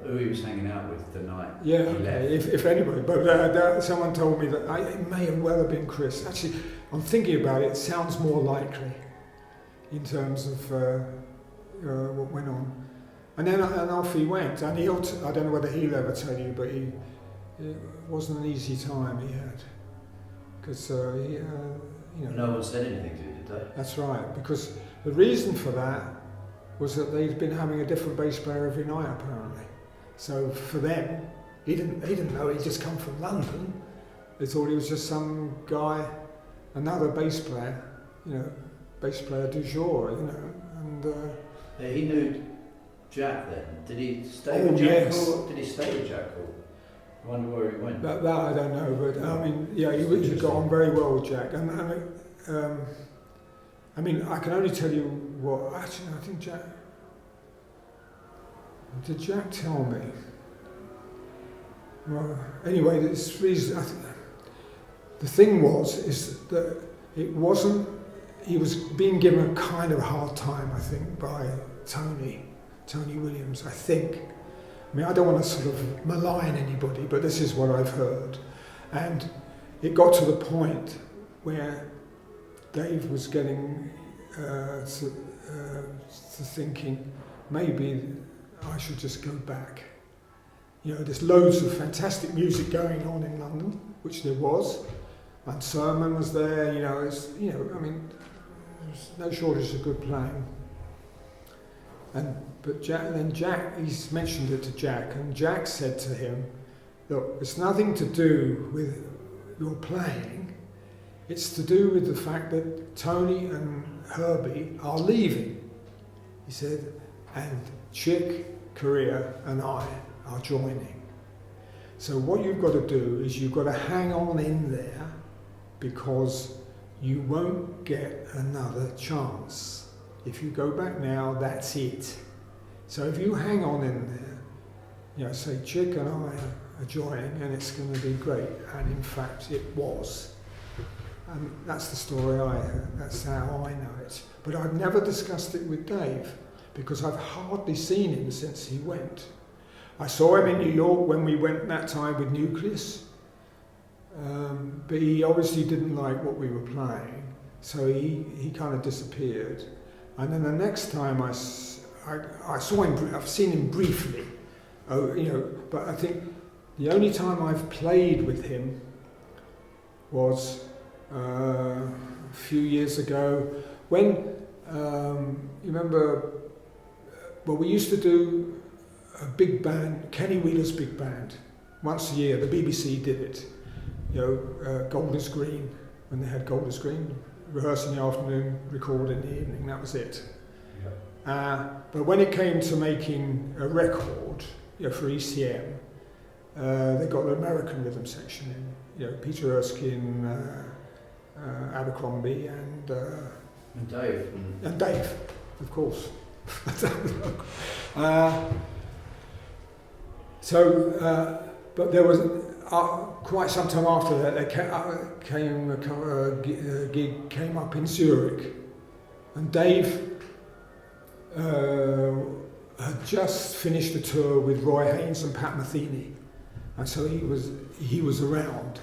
who he was hanging out with the night he left. If anybody. But someone told me that it may well have been Chris. Actually, I'm thinking about it. It sounds more likely in terms of what went on. And then off he went. And I don't know whether he'll ever tell you, but it wasn't an easy time he had. Because, no one said anything to you, did they? That's right. Because the reason for that was that they'd been having a different bass player every night, apparently. So for them, he didn't know he'd just come from London. They thought he was just some guy, another bass player, bass player du jour, and... he knew Jack then. Did he stay with Jack? Yes. Or did he stay with Jack? Or I wonder where he went. That I don't know, but he got on very well with Jack. I can only tell you what. Actually, I think Jack. Did Jack tell me? Well, anyway, this reason. The thing is that it wasn't. He was being given a kind of hard time, I think, by Tony Williams, I think. I don't want to sort of malign anybody, but this is what I've heard. And it got to the point where Dave was getting to thinking, maybe I should just go back. There's loads of fantastic music going on in London, which there was. And Surman was there, there's no shortage of good playing. But Jack, he's mentioned it to Jack, and Jack said to him, look, it's nothing to do with your playing, it's to do with the fact that Tony and Herbie are leaving. He said, and Chick, Korea and I are joining. So what you've got to do is you've got to hang on in there, because you won't get another chance. If you go back now, that's it. So if you hang on in there, say Chick and I are joining and it's going to be great. And in fact, it was. And that's the story I heard. That's how I know it. But I've never discussed it with Dave, because I've hardly seen him since he went. I saw him in New York when we went that time with Nucleus. But he obviously didn't like what we were playing, so he kind of disappeared. And then the next time I saw him, I've seen him briefly, but I think the only time I've played with him was a few years ago when, you remember, we used to do a big band, Kenny Wheeler's big band, once a year. The BBC did it. Golders Green, when they had Golders Green, rehearse in the afternoon, record in the evening, that was it. But when it came to making a record for ECM, they got the American rhythm section in, Peter Erskine, Abercrombie and Dave. And Dave, of course. But there was quite some time after that, a gig came up in Zurich, and Dave had just finished a tour with Roy Haynes and Pat Metheny, and so he was around.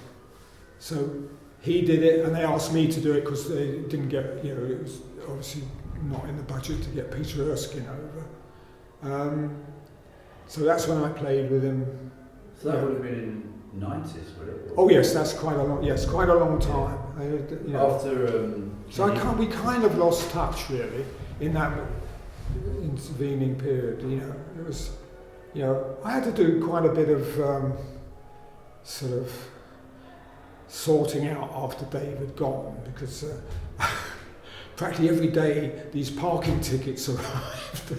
So he did it, and they asked me to do it because they didn't get, it was obviously not in the budget to get Peter Erskine over. So that's when I played with him. So that would have been in the 90s, would it? Oh yes, that's quite a long time. After we kind of lost touch really in that intervening period. It was, I had to do quite a bit of sort of sorting out after Dave had gone, because practically every day these parking tickets arrived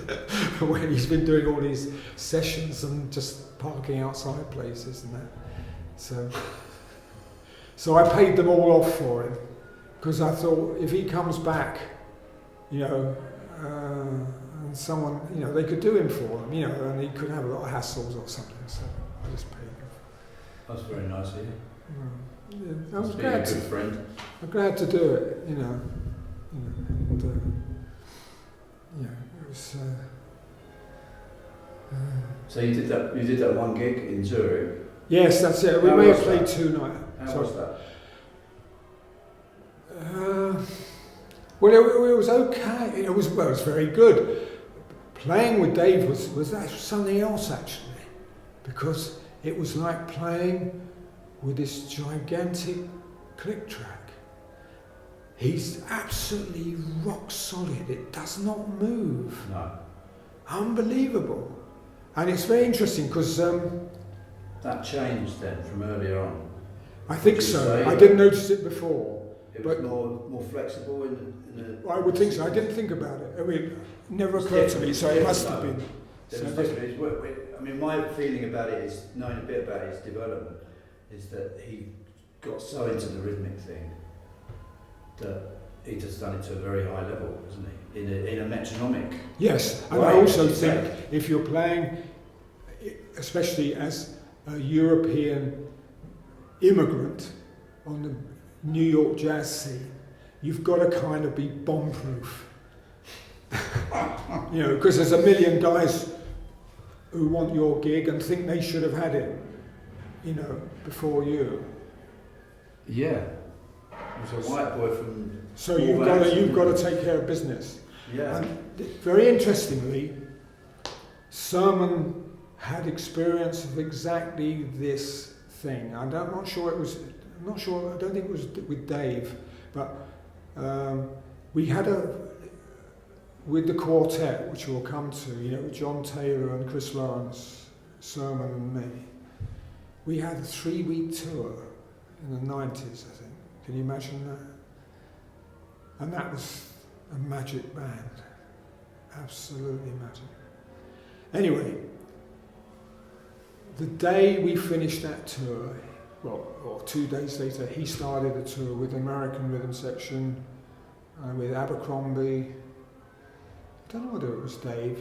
when he's been doing all these sessions and just parking outside places and that. So I paid them all off for him, because I thought if he comes back, you know, and someone, you know, they could do him for them, you know, and he could have a lot of hassles or something. So I just paid him. That's very nice of you. Yeah, I was glad a good friend. I'm glad to do it, you know. And, yeah, it was. So you did that one gig in Zurich. Yes, that's it. We may have played 2 nights. How was that? Well, it was okay. It was very good. Playing with Dave was something else actually, because it was like playing with this gigantic click track. He's absolutely rock solid. It does not move. No. Unbelievable. And it's very interesting because that changed then from earlier on. I think so. I didn't notice it before. It was more flexible in the. I would think so. I didn't think about it. I mean, it never occurred to me, so it must have been. I mean, my feeling about it is, knowing a bit about his development, is that he got so into the rhythmic thing that he just done it to a very high level, isn't he? In a metronomic. Yes, and I also think if you're playing, especially as a European immigrant on the New York jazz scene, you've got to kind of be bomb-proof. You know, because there's a million guys who want your gig and think they should have had it, you know, before you. Yeah. It was a white boy from. So you've got to take care of business. Yeah. And very interestingly, Surman had experience of exactly this thing. I'm not sure. I don't think it was with Dave, but we had with the quartet, which we'll come to. You know, with John Taylor and Chris Lawrence, Surman and me. We had a 3-week tour in the 90s, I think. Can you imagine that? And that was a magic band. Absolutely magic. Anyway, the day we finished that tour, or 2 days later, he started a tour with the American Rhythm Section, with Abercrombie. I don't know whether it was Dave.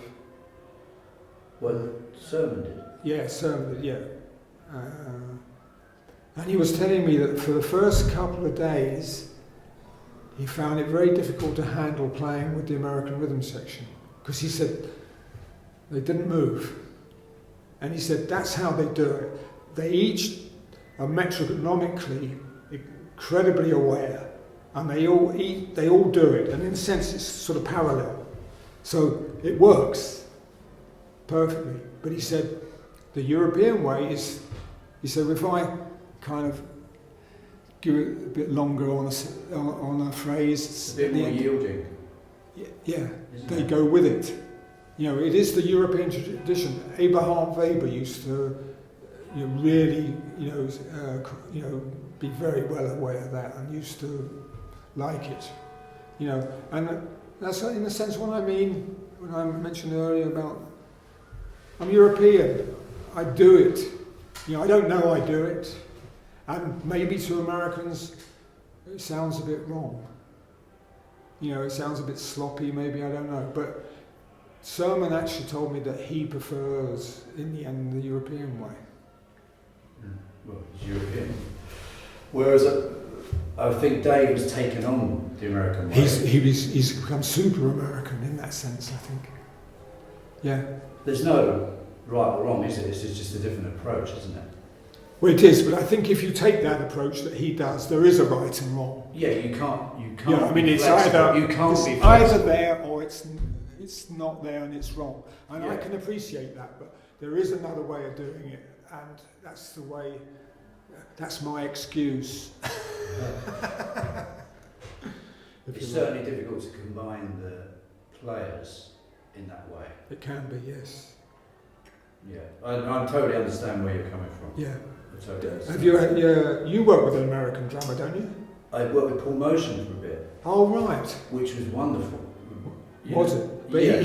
Well, Surman did. Yeah, Surman did, yeah. And he was telling me that for the first couple of days, he found it very difficult to handle playing with the American Rhythm Section, because he said they didn't move. And he said that's how they do it. They each are metronomically incredibly aware, and they all do it, and in a sense it's sort of parallel. So it works perfectly. But he said the European way is, he said, if I kind of give it a bit longer on a phrase, a bit more yielding. Yeah, they go with it. You know, it is the European tradition. Eberhard Weber used to, really, be very well aware of that and used to like it. You know, and that's in a sense what I mean when I mentioned earlier about I'm European. I do it. You know, I don't know I do it. And maybe to Americans, it sounds a bit wrong. You know, it sounds a bit sloppy, maybe, I don't know. But Surman actually told me that he prefers, in the end, the European way. Well, it's European. Whereas I think Dave has taken on the American way. He's become super American in that sense, I think. Yeah. There's no right or wrong, is it? It's just a different approach, isn't it? Well, it is, but I think if you take that approach that he does, there is a right and wrong. Yeah, you can't. Yeah, I mean, it's either there or it's not there and it's wrong. And I can appreciate that, but there is another way of doing it, and that's the way. That's my excuse. It's certainly difficult to combine the players in that way. It can be, yes. Yeah, I totally understand where you're coming from. Yeah. I totally understand. Have you work with an American drummer, don't you? I worked with Paul Motion for a bit. Oh, right. Which was wonderful. Was it? But yeah,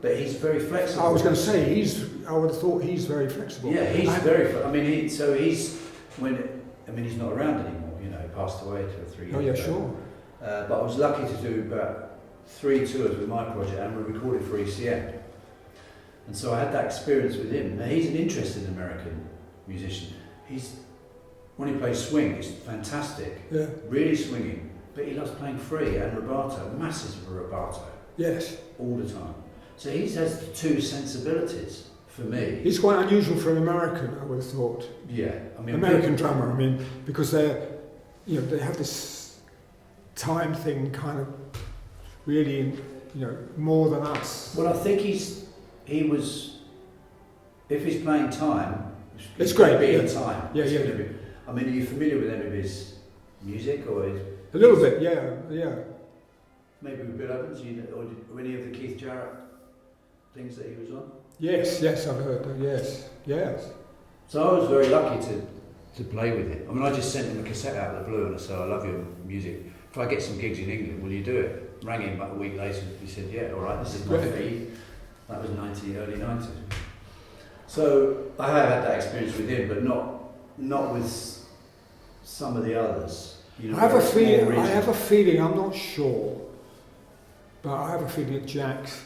but he's very flexible. I was going to say I would have thought he's very flexible. Yeah, he's very. I mean, he's he's not around anymore, you know, he passed away 2 or 3 years Oh yeah, ago. sure. But I was lucky to do about 3 tours with my project, and we recorded for ECM. And so I had that experience with him. Now he's an interesting American musician. When he plays swing, it's fantastic, Yeah. really swinging. But he loves playing free and rubato, masses of rubato, Yes. all the time. So he has 2 sensibilities for me. He's quite unusual for an American, I would have thought. Yeah, I mean, American drummer, I mean, because they have this time thing kind of really, more than us. Well, I think if he's playing time, It's great. Be Yeah. in time. Yeah, It's yeah. gonna be, I mean, are you familiar with any of his music or A little bit, yeah. maybe with Bill Evans, or any of the Keith Jarrett things that he was on? Yes, I've heard that, yes. So I was very lucky to play with him. I mean, I just sent him a cassette out of the blue and I said, I love your music. If I get some gigs in England, will you do it? Rang him about a week later, he said, yeah, all right, this is my fee. That was early 90s. So I have had that experience with him, but not with some of the others. You know, I have a region. feeling, I'm not sure, but I have a feeling that Jack's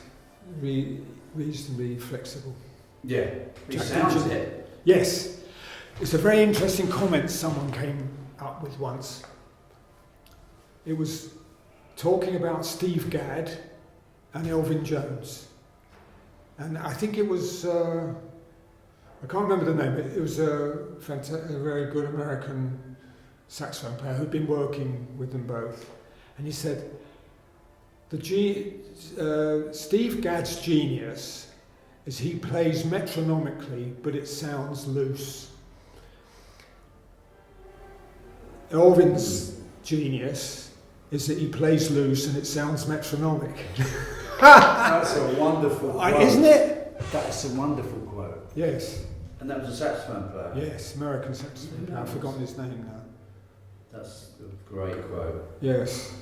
reasonably flexible. Yeah, he Jack sounds Dennison. it. Yes. It's a very interesting comment someone came up with once. It was talking about Steve Gadd and Elvin Jones. And I think it was, I can't remember the name, it was a very good American saxophone player who'd been working with them both. And he said, Steve Gadd's genius is he plays metronomically, but it sounds loose. Elvin's genius is that he plays loose and it sounds metronomic. That's a wonderful quote. Isn't it? That's a wonderful quote. Yes. And that was a saxophone player? Yes, American saxophone player. I've forgotten his name now. That's a great quote. Yes.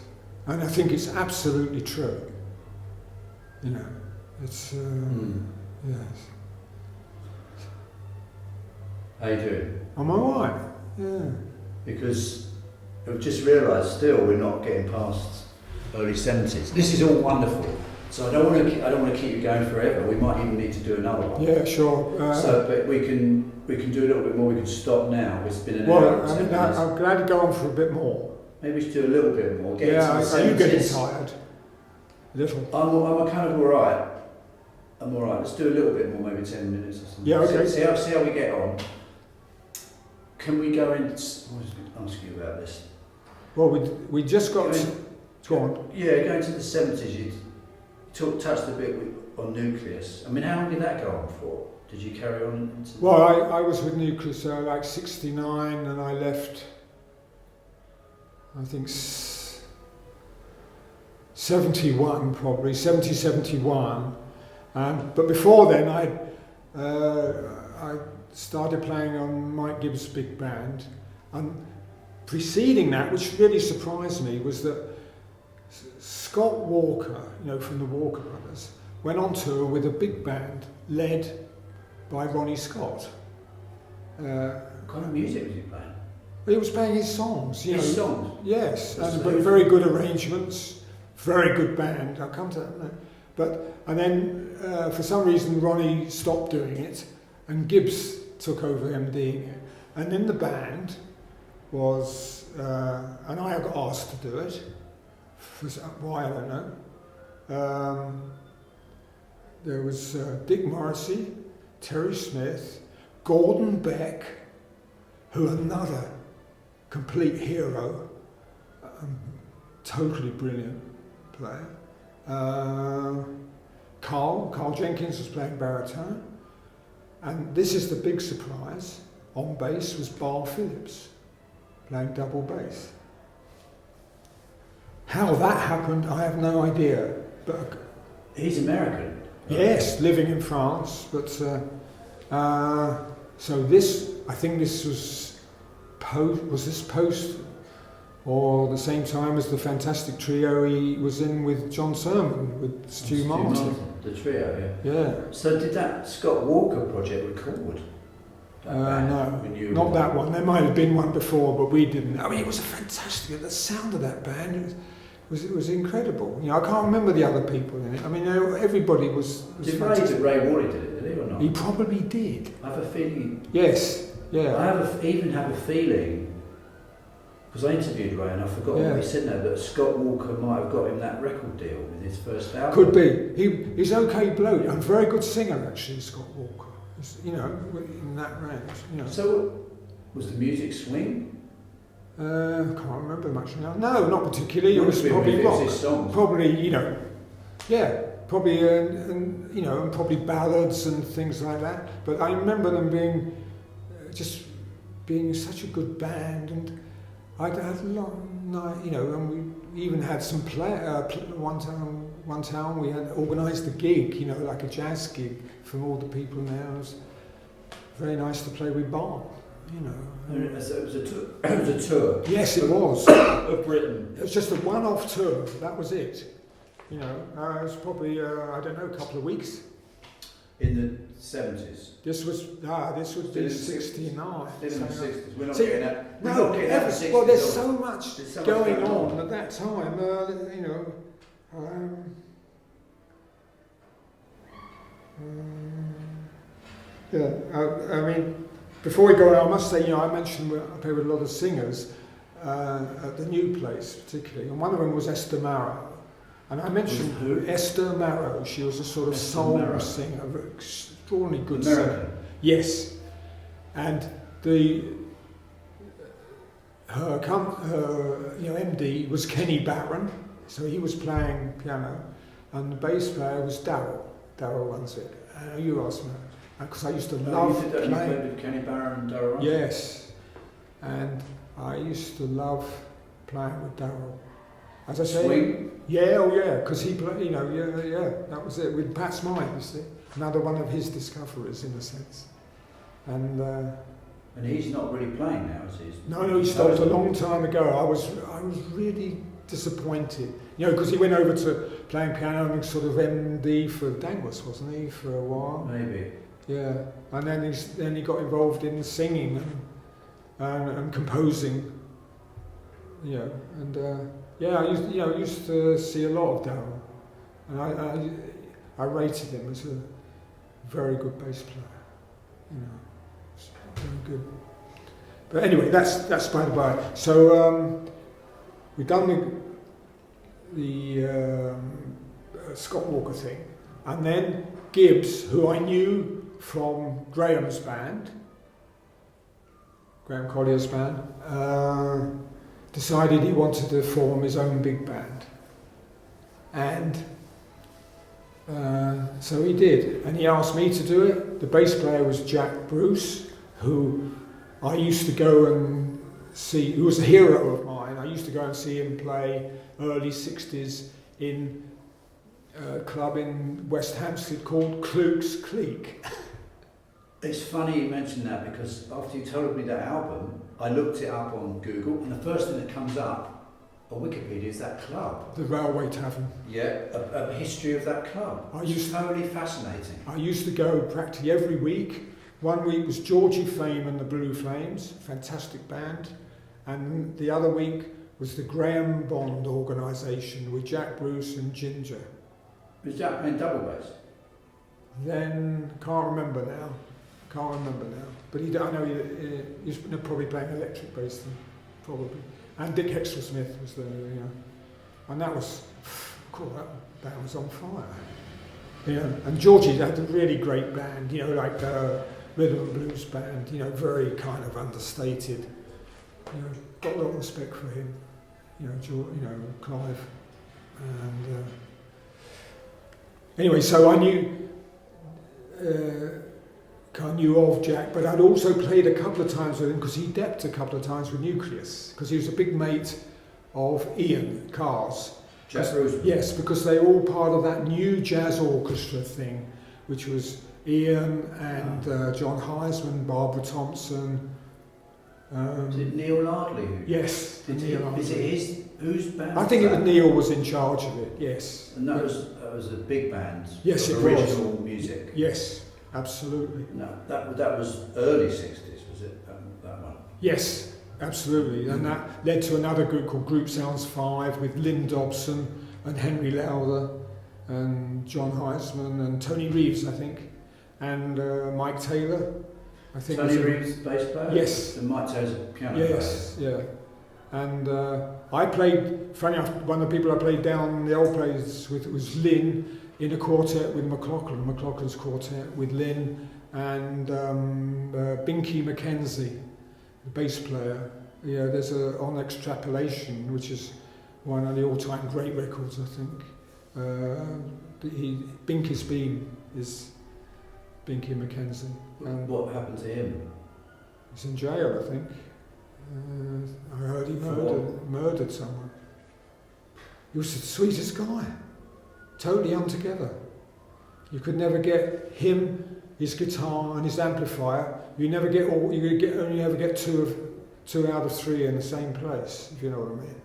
And I think it's absolutely true. You know, it's, yes. How you doing? I'm alright, yeah. Because I've just realised still we're not getting past early 70s. This is all wonderful. So I don't want to keep you going forever. We might even need to do another one. Yeah, sure. But we can do a little bit more. We can stop now. It's been an hour. Well, I mean, I'm glad to go on for a bit more. Maybe we should do a little bit more. Get Yeah, into the are you 70s. getting tired? A little. I'm kind of alright. I'm alright. Let's do a little bit more, maybe 10 minutes or something. Yeah, okay. See how we get on. Can we go in? I was going to ask you about this. Well, we just got to... Go on. Yeah, going to the 70s, you touched a bit on Nucleus. I mean, how long did that go on for? Did you carry on into... Well, I was with Nucleus like 69 and I left, I think, 71 probably, 70, 71. But before then, I started playing on Mike Gibbs' big band. And preceding that, which really surprised me, was that Scott Walker, from the Walker Brothers, went on tour with a big band led by Ronnie Scott. What kind of music was he playing? He was playing his songs. His songs? Yes, but very good arrangements, very good band. I'll come to that. And then for some reason Ronnie stopped doing it, and Gibbs took over MDing it. And then the band was, and I got asked to do it. Why, I don't know. There was Dick Morrissey, Terry Smith, Gordon Beck, who another complete hero, totally brilliant player. Carl Jenkins was playing baritone, and this is the big surprise. On bass was Bar Phillips, playing double bass. How that happened, I have no idea. But he's American. Yes, living in France. But so this, I think this was post or the same time as the fantastic trio he was in with John Surman with Stu Martin. The trio, yeah. Yeah. So did that Scott Walker project record? band No, when you not were- that one. There might have been one before, but we didn't. I mean, it was fantastic. The sound of that band was incredible. You know, I can't remember the other people in it. I mean, everybody was Did fantastic. Ray Worley did it, did he or not? He probably did. I have a feeling. Yes. Yeah. I even have a feeling, because I interviewed Ray and I forgot what he said now, that Scott Walker might have got him that record deal with his first album. Could be. He's okay bloke. A very good singer, actually, Scott Walker. You know, in that range. You know. So, was the music swing? I can't remember much now. No, not particularly. It was Must be probably if it was rock. his songs. Probably, you know, yeah, probably, and you know, and probably ballads and things like that. But I remember them being just being such a good band, and I'd had a long night, you know, and we even had some one time we had organised a gig, you know, like a jazz gig for all the people there. It was very nice to play with Barn. You know, So it was a tour. It was a tour. Yes, it was. Of Britain. It was just a one-off tour. That was it. You know, it was probably I don't know, a couple of weeks. In the 70s. This was Still in the 69. Still in the 60s. We're not See, getting that. We're No, not getting that 60s. well, there's so much There's so much going on at that time. You know. Yeah, I mean, before we go on, I must say, you know, I mentioned I play with a lot of singers at the new place, particularly, and one of them was Esther Marrow. And I mentioned Who? Esther Marrow. She was a sort of Esther soul Marrow. singer, an extraordinarily good American. singer. Yes, and her you know, MD was Kenny Barron, so he was playing piano, and the bass player was Darryl. Darryl runs it. You asked me, because I used to love You playing. played with Kenny Barron and Darryl Russell? Yes, and I used to love playing with Darryl. As I say, Swing? yeah, oh yeah, because he played, you know, yeah, that was it, with Pat's Mind, you see. Another one of his discoveries, in a sense. And he's not really playing now, is he? no, he stopped a long time ago. I was really disappointed, you know, because he went over to playing piano and sort of MD for Dangwas, wasn't he, for a while? Maybe. Yeah, and then he got involved in singing and composing, you know, and yeah, I used to see a lot of Darryl, and I rated him as a very good bass player, you know, very good. But anyway, that's by the by. So we've done the Scott Walker thing, and then Gibbs, who I knew from Graham's band, Graham Collier's band, decided he wanted to form his own big band. And so he did, and he asked me to do it. The bass player was Jack Bruce, who I used to go and see, who was a hero of mine. I used to go and see him play early 60s in a club in West Hampstead called Kluke's Clique. It's funny you mentioned that, because after you told me that album, I looked it up on Google, and the first thing that comes up on Wikipedia is that club. The Railway Tavern. Yeah, a history of that club. It's totally fascinating. I used to go practically every week. One week was Georgie Fame and the Blue Flames, fantastic band. And the other week was the Graham Bond organisation with Jack Bruce and Ginger. Was Jack playing double bass? Then, can't remember now. But I know he was probably playing electric bass then, probably. And Dick Hexel-Smith was there, you know. And that was, cool, that band was on fire. You know, and Georgie had a really great band, you know, like rhythm and blues band, you know, very kind of understated. You know, got a lot of respect for him, you know, Clive. And anyway, so I knew of Jack, but I'd also played a couple of times with him because he depped a couple of times with Nucleus, because he was a big mate of Ian Carr's. Jack Bruce? Yes, because they were all part of that new jazz orchestra thing, which was Ian and John Heisman, Barbara Thompson. Is it Neil Lardley? Yes. Is it whose band? I think Neil was in charge of it, yes. And that was a big band. Yes, it was. Original music. Yes. absolutely. No, that was early 60s, was it? That one. Yes, absolutely. And that led to another group called Group Sounds 5 with Lynn Dobson and Henry Lowther and John Heisman and Tony Reeves, I think, and Mike Taylor, I think. Tony Reeves, bass player? Yes. And Mike Taylor's a piano player? Yes, yeah. And I played, funny enough, one of the people I played down the old place with was Lynn in a quartet with McLaughlin's quartet with Lynn and Binky Mackenzie, the bass player. Yeah, there's On Extrapolation, which is one of the all-time great records, I think. Binky's Beam is Binky Mackenzie. What happened to him? He's in jail, I think. I heard he murdered someone. He was the sweetest guy, totally untogether. You could never get him, his guitar and his amplifier. You never get all. Only ever get two out of three in the same place, if you know what I mean.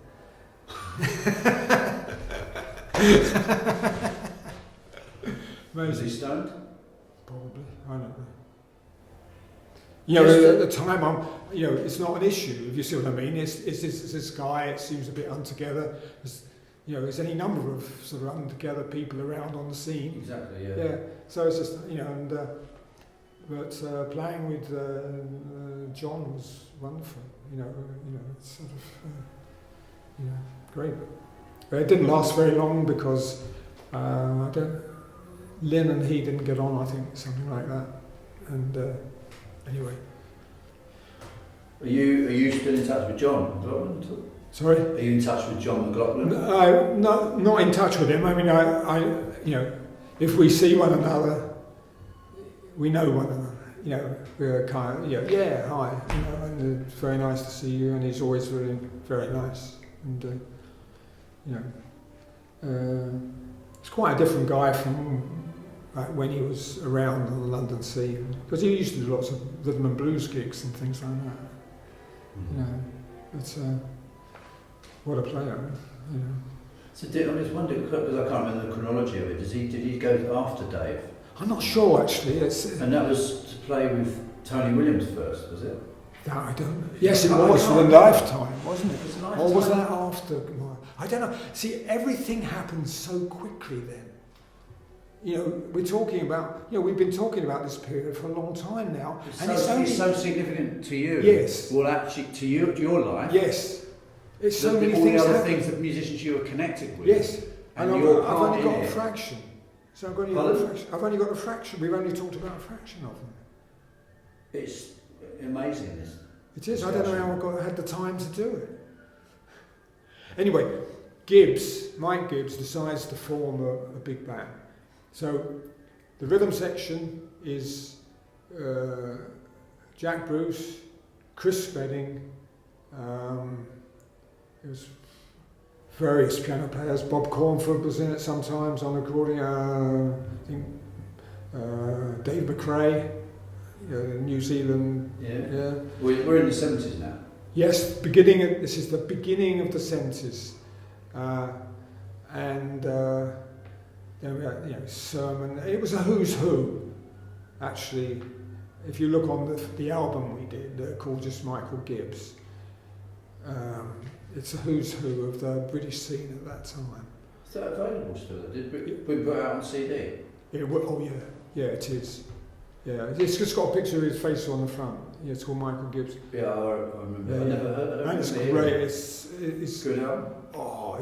Was he stoned? Probably, I don't know. You know, at the time, it's not an issue, if you see what I mean. It's this guy, it seems a bit untogether. There's any number of sort of untogether people around on the scene. Exactly, yeah. Yeah, so it's just, but playing with John was wonderful, it's sort of, great. But it didn't last very long because Lynn and he didn't get on, I think, something like that. And anyway. Are you still in touch with John McLaughlin? Sorry? Are you in touch with John McLaughlin? No, not in touch with him. I mean, I if we see one another, we know one another. We're kind of, hi, and it's very nice to see you, and he's always very, very nice. And, he's quite a different guy from when he was around on the London scene, because he used to do lots of rhythm and blues gigs and things like that. It's what a player. So I just wondered, because I can't remember the chronology of it. Did he go after Dave? I'm not sure actually. And that was to play with Tony Williams first, was it? No, I don't know. Yes, it was for the Lifetime, wasn't it? Lifetime. Or was that after? I don't know. See, everything happened so quickly then. We're talking about, we've been talking about this period for a long time now. It's so significant to you. Yes. Well, actually, to your life. Yes. It's so many all things. All the other things that musicians you were connected with. Yes. And I've only got a it. fraction. So I've only got a fraction. I've only got a fraction. We've only talked about a fraction of them. It's amazing, this. It is. I don't know how I had the time to do it. Anyway, Mike Gibbs decides to form a big band. So the rhythm section is Jack Bruce, Chris Spedding, there's various piano players. Bob Cornford was in it sometimes on recording. I think Dave McRae, New Zealand. Yeah. We're in the 70s now. Yes, this is the beginning of the 70s, and. Then we had, Surman. It was a who's who, actually. If you look on the album we did, called just Michael Gibbs, it's a who's who of the British scene at that time. Is that available still? Did we put it out on CD? Yeah, it is. Yeah, it's just got a picture of his face on the front. Yeah, it's called Michael Gibbs. Yeah, I remember. Yeah, I never heard. And it's great. It's good album. Oh,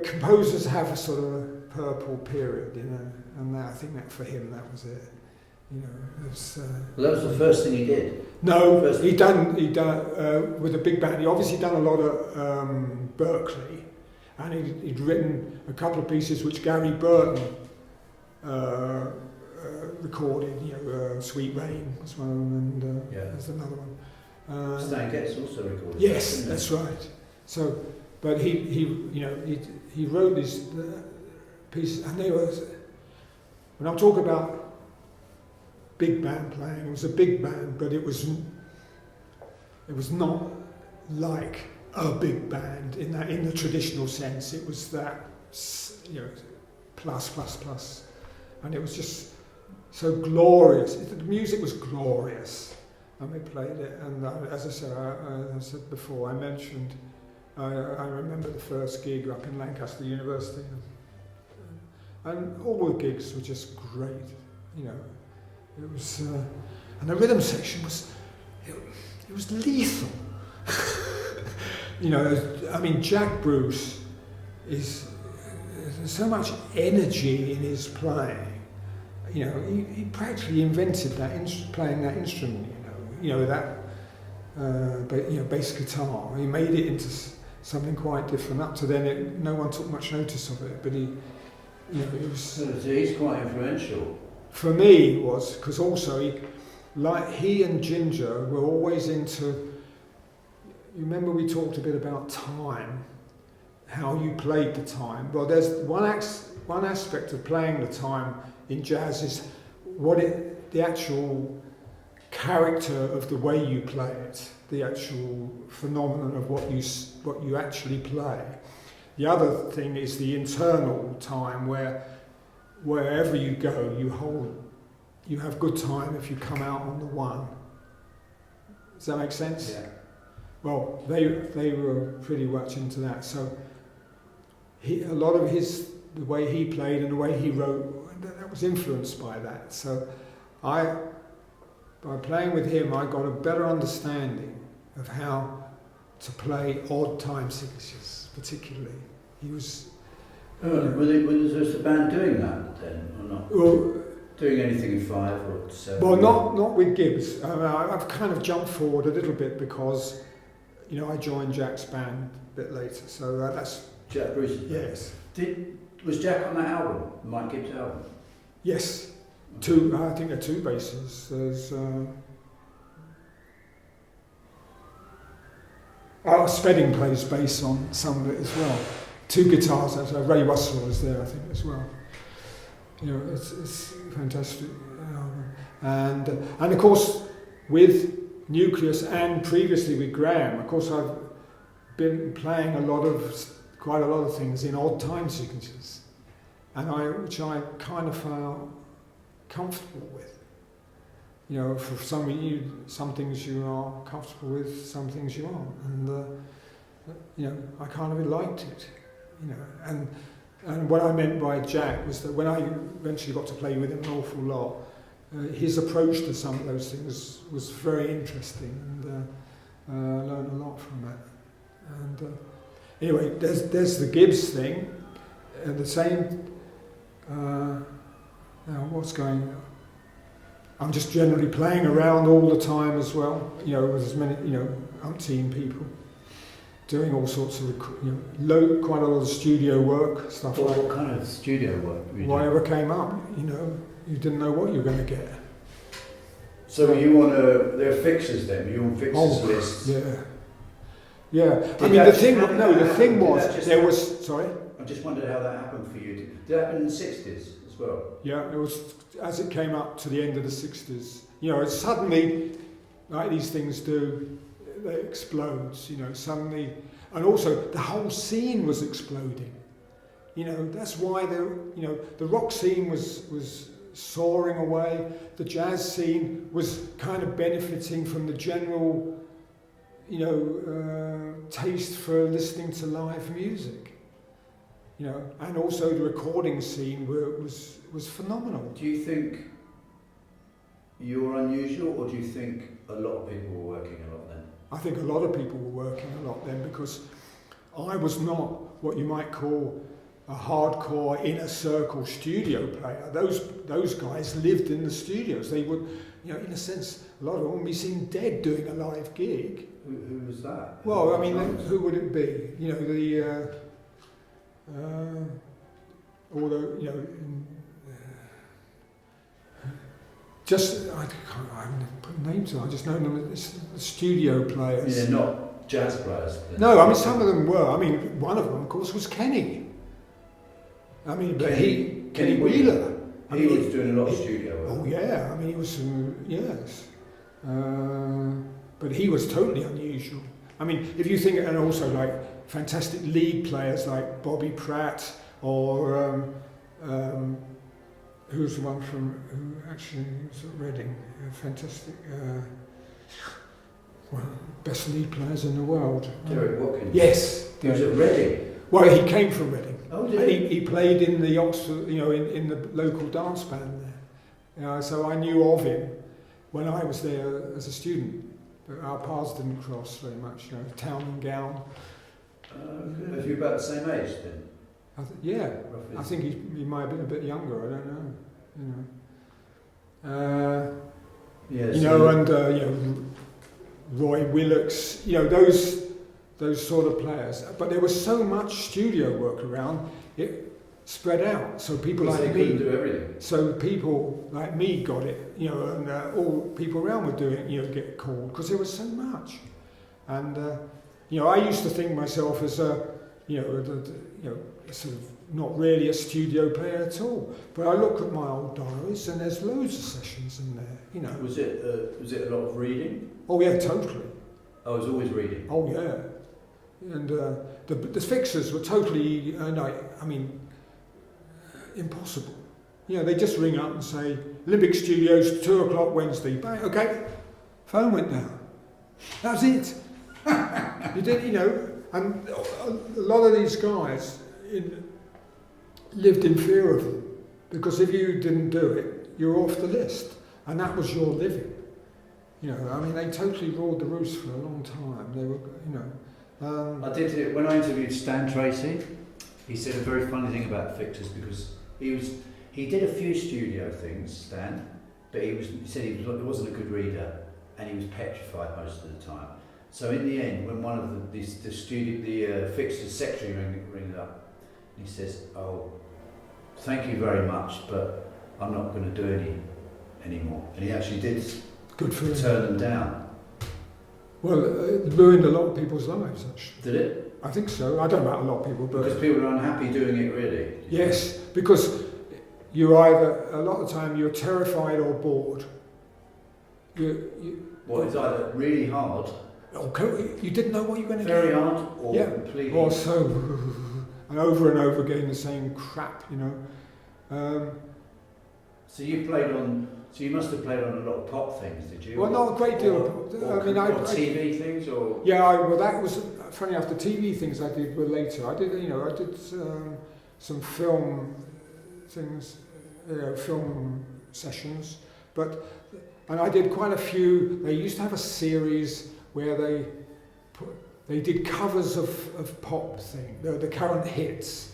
composers have a sort of a purple period, and I think that for him that was it. Well, that was the first thing he did. No, he done with a big band. He obviously done a lot at Berkeley, and he'd written a couple of pieces which Gary Burton recorded. Sweet Rain was one of them, and there's another one. Stan Getz also recorded. Yes, that's right. So. But he wrote these pieces, and they were. When I'm talking about big band playing, it was a big band, but it was not like a big band in the traditional sense. It was that plus, and it was just so glorious. The music was glorious, and we played it. And as I said before, I mentioned, I remember the first gig up in Lancaster University, and all the gigs were just great. You know, it was, and the rhythm section was, it was lethal. You know, I mean, Jack Bruce is there's so much energy in his playing. You know, he practically invented that playing that instrument. You know that, but you know, bass guitar. He made it into something quite different. Up to then, no one took much notice of it. But he, you know, it was. So he's quite influential. For me, he was, because also he and Ginger were always into. You remember we talked a bit about time, how you played the time. Well, there's one aspect of playing the time in jazz is the actual character of the way you play it, the actual phenomenon of what you actually play. The other thing is the internal time where wherever you go, you have good time if you come out on the one. Does that make sense? Yeah. Well, they were pretty much into that. So a lot of the way he played and the way he wrote, that was influenced by that. So by playing with him, I got a better understanding of how to play odd time signatures, particularly. He was. Was the band doing that then, or not? Well, doing anything in 5 or 7? Well, not with Gibbs. I've kind of jumped forward a little bit because, you know, I joined Jack's band a bit later. So that's Jack Bruce. Yes. Was Jack on that album, Mike Gibbs' album? Yes. I think there are 2 basses. There's Spedding plays bass on some of it as well. 2 guitars. Ray Russell is there, I think, as well. You know, it's fantastic. And of course, with Nucleus and previously with Graham, of course, I've been playing quite a lot of things in odd time sequences, which I kind of felt comfortable with. You know, for some things you are comfortable with, some things you aren't, and you know, I kind of liked it. You know, and what I meant by Jack was that when I eventually got to play with him an awful lot, his approach to some of those things was very interesting, and I learned a lot from that. And anyway, there's the Gibbs thing, and the same. Now, what's going on? I'm just generally playing around all the time as well. You know, with as many, you know, umpteen people. Doing all sorts of, you know, quite a lot of studio work, stuff like that. What kind of studio work were you doing? Whatever came up, you know, you didn't know what you were going to get. So you on there are fixers then? You on fixers lists? Yeah. Yeah. I mean, the thing was, there was, sorry? I just wondered how that happened for you. Did it happen in the 60s as well? Yeah, it was, as it came up to the end of the 60s, you know, it suddenly, like these things do, it explodes, you know, suddenly, and also the whole scene was exploding. You know, that's why the rock scene was soaring away. The jazz scene was kind of benefiting from the general, you know, taste for listening to live music. You know, and also the recording scene was phenomenal. Do you think you're unusual, or do you think a lot of people were working a lot then? I think a lot of people were working a lot then, because I was not what you might call a hardcore inner circle studio player. Those guys lived in the studios. They would, you know, in a sense, a lot of them would be seen dead doing a live gig. Who was that? Well, I mean, who would it be? You know, although, you know, I haven't put names on. I just know them as studio players. Yeah, not jazz players. No, I mean, some of them were. I mean, one of them, of course, was Kenny. I mean, but Kenny Wheeler. He was doing a lot of studio work. Oh yeah, I mean, he was, yes. But he was totally unusual. I mean, if you think, and also like fantastic lead players like Bobby Pratt or who's the one who actually was at Reading, fantastic, one of the best lead players in the world. Derek Watkins? Yes. He was at Reading? Well, he came from Reading. Oh, did he? He played in the Oxford, in the local dance band there. So I knew of him when I was there as a student. But our paths didn't cross very much, town and gown. Was you about the same age then? Yeah, Roughly. I think he might have been a bit younger. I don't know. Yes. And Roy Willocks. Those sort of players. But there was so much studio work around. It spread out, so people like me couldn't do everything. So people like me got it, and all people around were doing, get called because there was so much. And I used to think myself as a sort of not really a studio player at all. But I look at my old diaries and there's loads of sessions in there. Was it a lot of reading? Oh yeah, totally. I was always reading. Oh yeah, and the fixers were totally, impossible. They just ring up and say, Olympic Studios, 2:00 Wednesday. Bang, okay, phone went down. That was it. You did, and a lot of these guys lived in fear of them, because if you didn't do it, you're off the list, and that was your living. They totally ruled the roost for a long time. They were, I did it when I interviewed Stan Tracy. He said a very funny thing about fixers, because he did a few studio things, Stan, but he said he wasn't a good reader, and he was petrified most of the time. So in the end, when one of the fixer's secretary rings up, he says, "Oh, thank you very much, but I'm not going to do any anymore." And he actually did. Good for him. Turn them down. Well, it ruined a lot of people's lives, actually. Did it? I think so. I don't know about a lot of people, but because people are unhappy doing it, really. Yes, because you're either, a lot of the time, you're terrified or bored. It's either really hard. You didn't know what you were going to Very get. hard, or completely. Or so, and over again the same crap, So you must have played on a lot of pop things, did you? Well, not a great deal. Or TV things, or that was funny enough. The TV things I did were later. I did some film things, film sessions, and I did quite a few. They used to have a series where they did covers of pop thing, the current hits.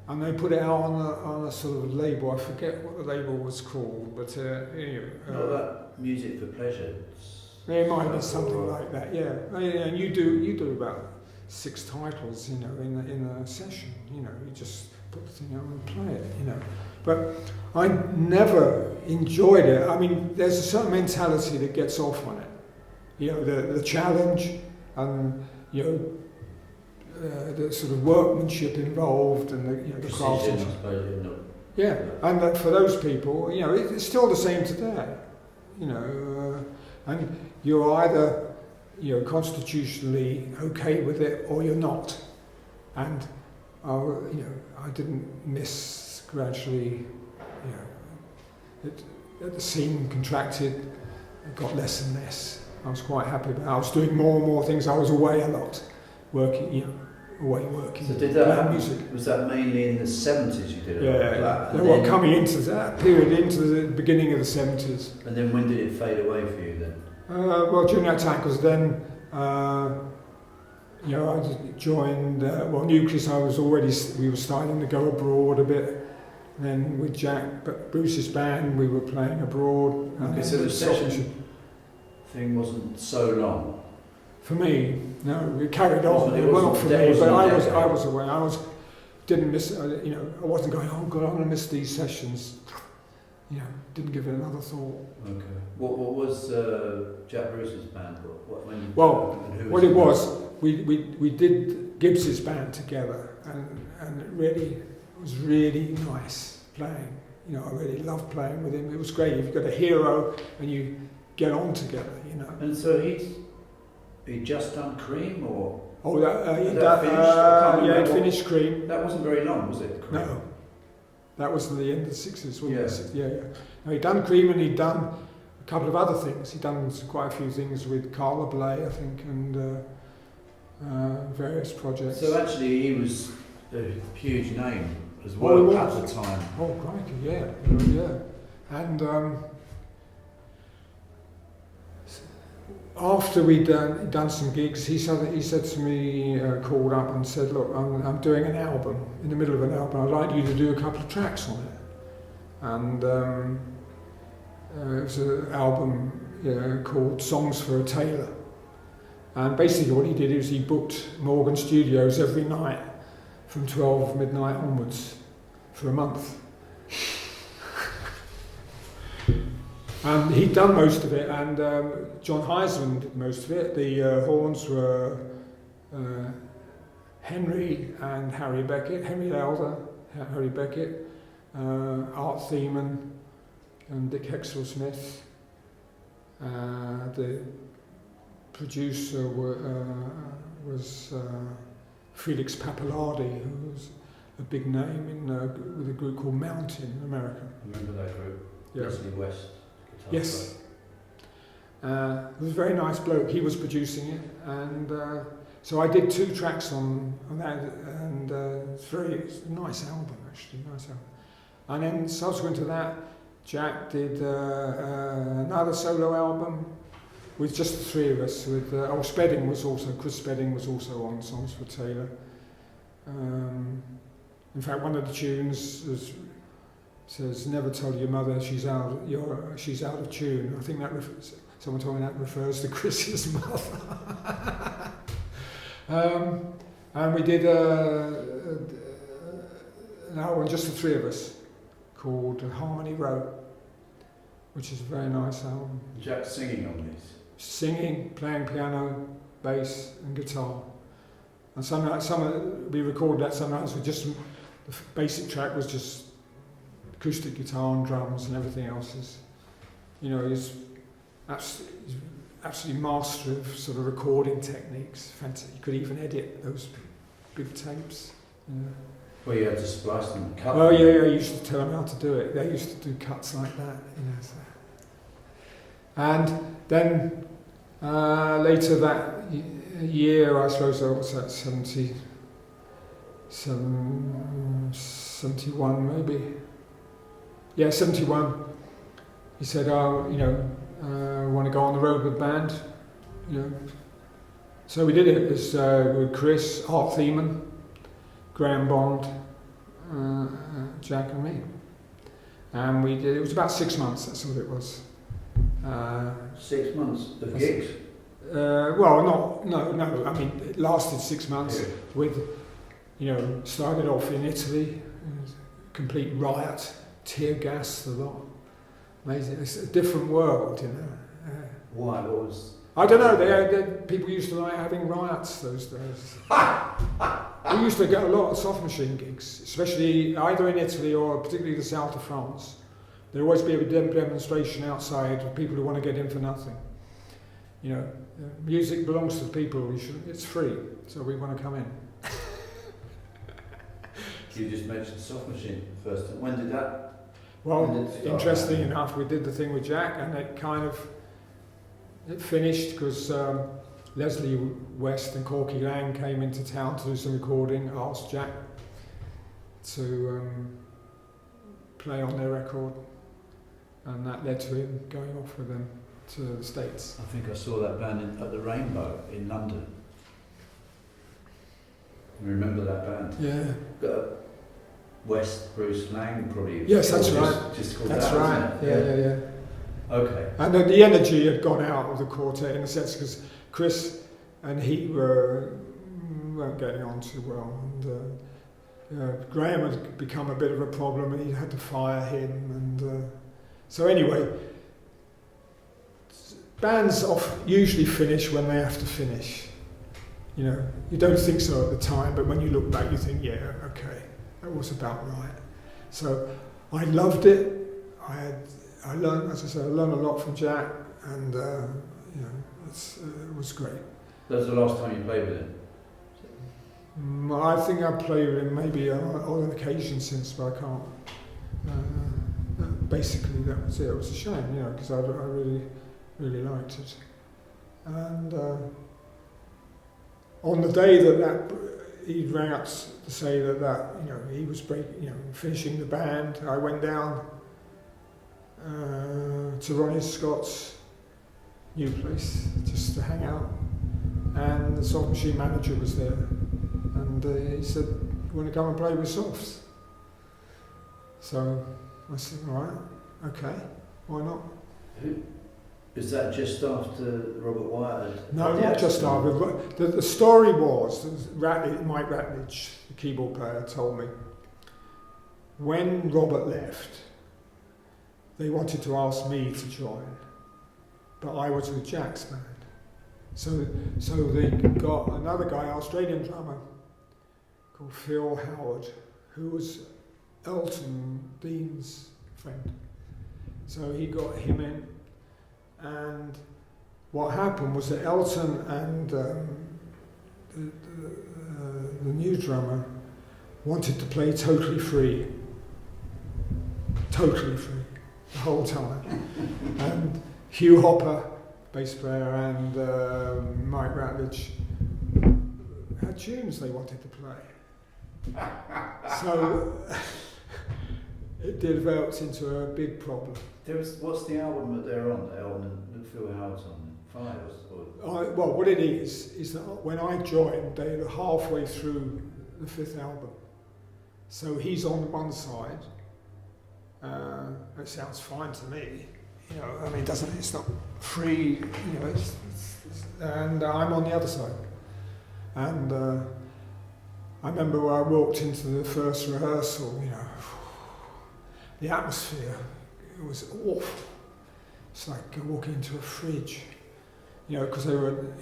And they put it out on a sort of label. I forget what the label was called, but not that Music for Pleasure. There might be something like that, yeah. And you do about 6 titles, in a session. You just put the thing out and play it, But I never enjoyed it. There's a certain mentality that gets off on it. The challenge, and the sort of workmanship involved, and the craftsmanship. Yeah, and for those people, it's still the same today. And you're either, constitutionally okay with it, or you're not. And I didn't miss gradually. The scene contracted, it got less and less. I was quite happy about it. I was doing more and more things. I was away a lot, working. So did that happen? Music. Was that mainly in the 70s you did it? Yeah. Coming into that period, into the beginning of the 70s. And then when did it fade away for you then? During that time, because then, I joined, Nucleus, we were starting to go abroad a bit. And then with Jack, but Bruce's band, we were playing abroad. Okay, so the session thing wasn't so long. For me, no, we carried on. Well, not for me, but I was away. Didn't miss. I wasn't going. Oh God, I'm going to miss these sessions. Didn't give it another thought. Okay. What was Jack Bruce's band? What it was, we did Gibbs's band together, and it really was really nice playing. I really loved playing with him. It was great. You've got a hero, and you get on together. And so He'd just done Cream, or? He'd finished Cream. That wasn't very long, was it? Cream? No, That was the end of the 60s, wasn't Yeah. it? Yeah. Now, he'd done Cream and he'd done a couple of other things. He'd done quite a few things with Carla Bley, I think, and various projects. So actually he was a huge name as Oh, well he at was. the time. Oh, crikey, yeah. And after we'd done some gigs, he said to me, called up and said, look, I'm doing an album, in the middle of an album, I'd like you to do a couple of tracks on it. And it was an album called Songs for a Tailor. And basically what he did is he booked Morgan Studios every night from 12 midnight onwards for a month. And he'd done most of it, and John Heisman did most of it. The horns were Henry and Harry Beckett, Henry Elder, Harry Beckett, Art Thiemann and Dick Hexel-Smith. The producer was Felix Pappalardi, who was a big name with a group called Mountain in America. Remember that group? Yeah. Leslie West. guitar Yes. He was a very nice bloke. He was producing it, and so I did 2 tracks on that, and it's a nice album actually, nice album. And then subsequent to that, Jack did another solo album with just the 3 of us. With Chris Spedding was also on Songs for Taylor. In fact, one of the tunes says, "Never tell your mother she's out of tune." I think that someone told me that refers to Chris's mother. And we did an album, just the 3 of us, called Harmony Row, which is a very nice album. Jack singing on these. Singing, playing piano, bass, and guitar. And we recorded that sometimes with just the basic track was just acoustic guitar and drums, and everything else is, he's absolutely master of sort of recording techniques. Fantastic. You could even edit those big tapes. Well, you had to splice them, cut Oh them. yeah, I used to tell them how to do it. They used to do cuts like that, So. And then later that year, I suppose, what's that, 71 maybe? Yeah, 71. He said, want to go on the road with band, So we did it with Chris, Art Thiemann, Graham Bond, Jack and me. And we did, it was about 6 months, that's all it was. 6 months of gigs? No, I mean, it lasted 6 months with, started off in Italy, complete riot, tear gas, the lot. Amazing, it's a different world, Why? What was... I don't know, people used to like having riots those days. We used to get a lot of soft machine gigs, especially either in Italy or particularly the south of France. There'd always be a demonstration outside of people who want to get in for nothing. Music belongs to the people, it's free, so we want to come in. You just mentioned soft machine first. When did that? Well, interesting enough, we did the thing with Jack, and it finished because Leslie West and Corky Lang came into town to do some recording, asked Jack to play on their record, and that led to him going off with them to the States. I think I saw that band at the Rainbow in London. You remember that band? Yeah. West Bruce Lang probably. Yes, that's right. Just called that's that, right. Yeah. Okay. And the energy had gone out of the quartet in a sense because Chris and he weren't getting on too well, and Graham had become a bit of a problem, and he had to fire him, and so anyway, bands usually finish when they have to finish. You don't think so at the time, but when you look back, you think, yeah, okay, that was about right. So I loved it. I learned, as I said, I learned a lot from Jack, and it was great. That was the last time you played with him? I think I played with him maybe on an occasion since, but I basically that was it. It was a shame, because I really, really liked it. And on the day that he rang up to say that he was finishing the band, I went down to Ronnie Scott's new place just to hang out, and the soft machine manager was there, and he said, "You want to come and play with softs?" So I said, "All right, okay, why not?" Is that just after Robert Wyatt had... No, not just after. The story was, Mike Ratledge, the keyboard player, told me, when Robert left, they wanted to ask me to join, but I was with Jack's band. So they got another guy, Australian drummer, called Phil Howard, who was Elton Dean's friend. So he got him in. And what happened was that Elton and the new drummer wanted to play totally free, the whole time. And Hugh Hopper, bass player, and Mike Ratledge had tunes they wanted to play. So it developed into a big problem. What's the album that they're on? They're on and Phil Howard's on 5 or... Well, what it is that when I joined, they were halfway through the 5th album. So he's on one side. It sounds fine to me. It's not free, and I'm on the other side. And I remember when I walked into the first rehearsal, the atmosphere, it was awful. It's like walking into a fridge, because they were,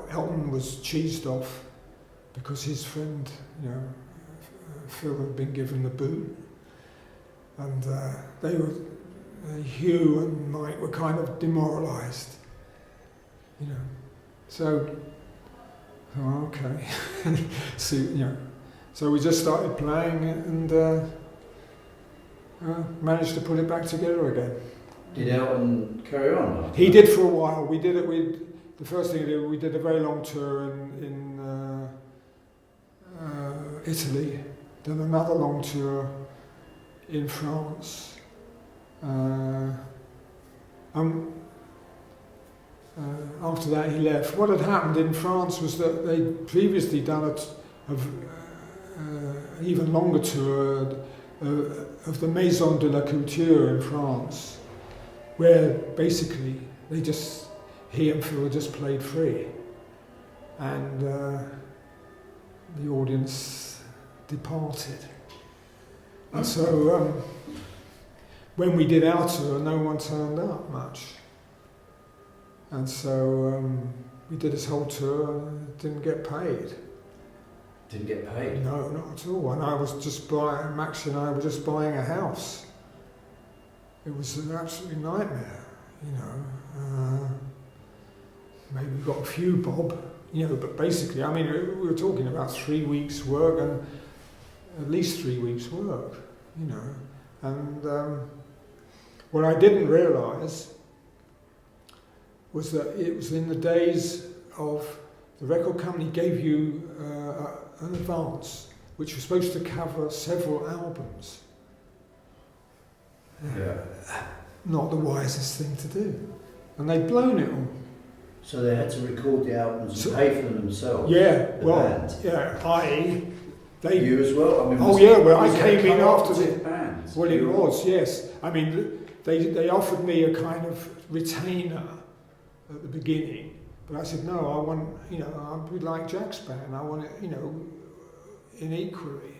Elton was cheesed off because his friend, Phil had been given the boot, and they were, Hugh and Mike were kind of demoralised, So, okay, so we just started playing it and. Managed to put it back together again. Did Elton carry on? He did for a while. We did it. The first thing we did a very long tour in Italy, then another long tour in France. After that, he left. What had happened in France was that they'd previously done an even longer tour. Of the Maison de la Culture in France, where basically he and Phil just played free, and the audience departed. And so when we did our tour, no one turned up much, and so we did this whole tour and didn't get paid. Didn't get paid? No, not at all. And I was just Maxie and I were just buying a house. It was an absolute nightmare, Maybe we got a few bob, but basically, we were talking about 3 weeks' work and at least 3 weeks' work, And what I didn't realise was that it was in the days of the record company gave you an advance, which was supposed to cover several albums. Yeah. Not the wisest thing to do. And they'd blown it all. So they had to record the albums and pay for them themselves? Yeah, band. You as well? I came in after the band. Well, it was, yes. They offered me a kind of retainer at the beginning. But I said, no, I want, I would like Jack's band, I want it, in equally,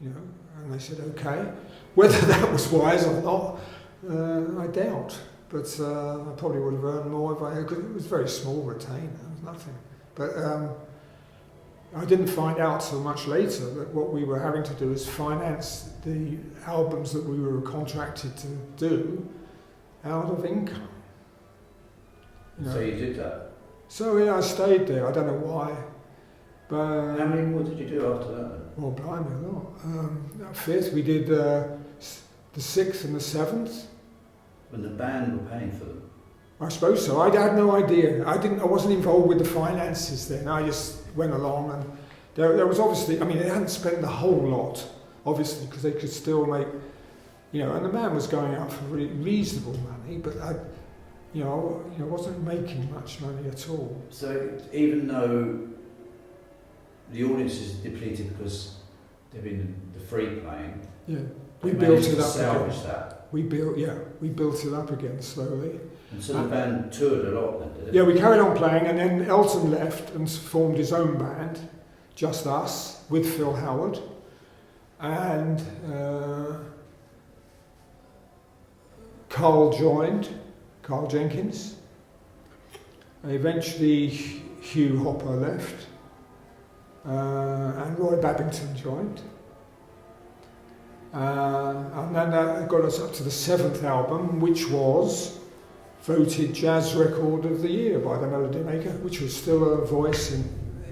and they said, okay. Whether that was wise or not, I doubt, but I probably would have earned more if because it was very small retainer, it was nothing. But I didn't find out so much later that what we were having to do is finance the albums that we were contracted to do out of income. So you did that? So I stayed there. I don't know why. But how many more did you do after that? Well, blimey, a lot. Fifth, we did the 6th and the 7th. When the band were paying for them. I suppose so. I had no idea. I wasn't involved with the finances then. I just went along, and there was obviously, I mean, they hadn't spent the whole lot, obviously, because they could still make, and the band was going out for reasonable money, but I wasn't making much money at all. So even though the audience is depleted because they've been the free playing, we built it up salvage again. that. We built it up again slowly. And so the band toured a lot then, did it? Yeah, we carried on playing, and then Elton left and formed his own band, just us, with Phil Howard, and Carl Jenkins. Eventually Hugh Hopper left, and Roy Babington joined. And then that got us up to the 7th album, which was voted Jazz Record of the Year by the Melody Maker, which was still a voice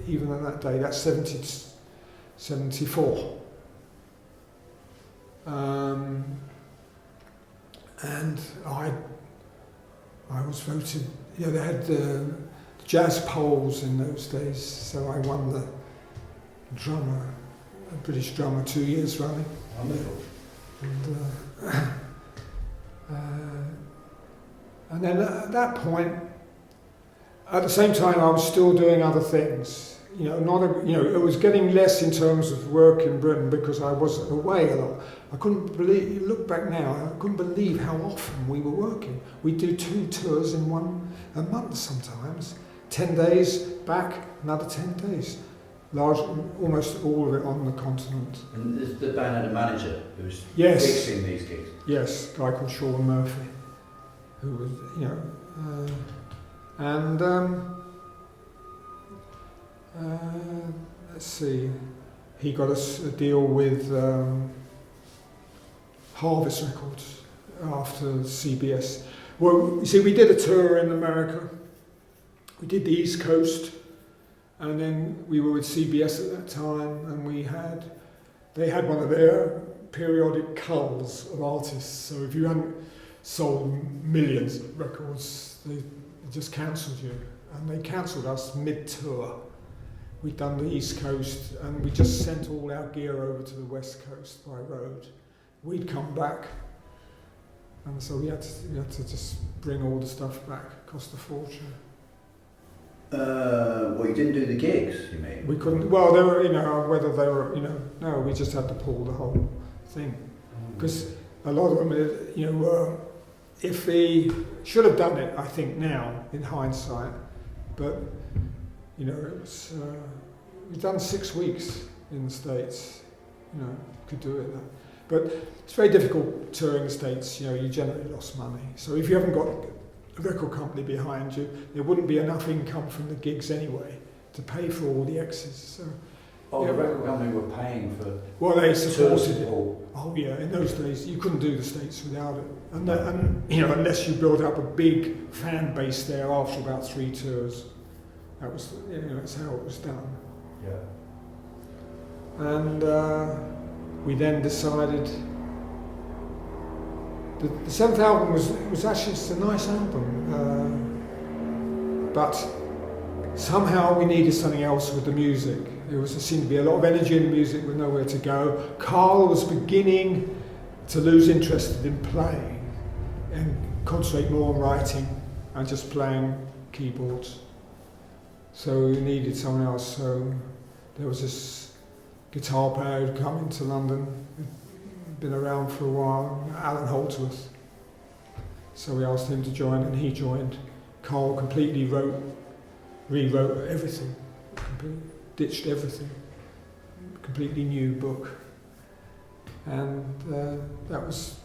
even on that day. That's 74. And I was voted. They had the jazz polls in those days, so I won the British drummer 2 years running. Wonderful. And then at that point, at the same time, I was still doing other things. It was getting less in terms of work in Britain because I was away a lot. I couldn't believe, look back now, I couldn't believe how often we were working. We'd do 2 tours in a month sometimes. 10 days back, another 10 days. Almost all of it on the continent. And the band had a manager who was Yes. fixing these gigs? Yes, a guy called Sean Murphy, who was, let's see, he got us a deal with Harvest Records after CBS. Well, you see, we did a tour in America. We did the East Coast, and then we were with CBS at that time, and they had one of their periodic culls of artists. So if you hadn't sold millions of records, they just cancelled you, and they cancelled us mid-tour. We'd done the East Coast, and we just sent all our gear over to the West Coast by road. We'd come back, and so we had to just bring all the stuff back. It cost a fortune. Well, you didn't do the gigs, you mean? We couldn't. Well, they were, whether they were, no, we just had to pull the whole thing because a lot of them, if they should have done it, I think now in hindsight, but it was. We've done 6 weeks in the States. Could do it. But it's very difficult touring the States. You generally lost money. So if you haven't got a record company behind you, there wouldn't be enough income from the gigs anyway to pay for all the exes. So, the record company were paying for. Well, they supported it. Oh yeah, in those days you couldn't do the States without it, and unless you built up a big fan base there after about 3 tours, that was that's how it was done. Yeah. And we then decided. The 7th album was actually a nice album, but somehow we needed something else with the music. There seemed to be a lot of energy in the music with nowhere to go. Carl was beginning to lose interest in playing and concentrate more on writing and just playing keyboards. So we needed someone else. So there was this guitar player who'd come into London. Been around for a while, Alan Holdsworth. So we asked him to join, and he joined. Carl completely rewrote everything, ditched everything, completely new book, and that was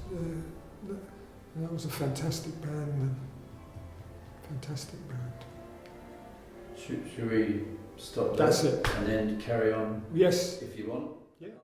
a fantastic band. Fantastic band. Should we stop there? That's it. And then carry on? Yes. If you want.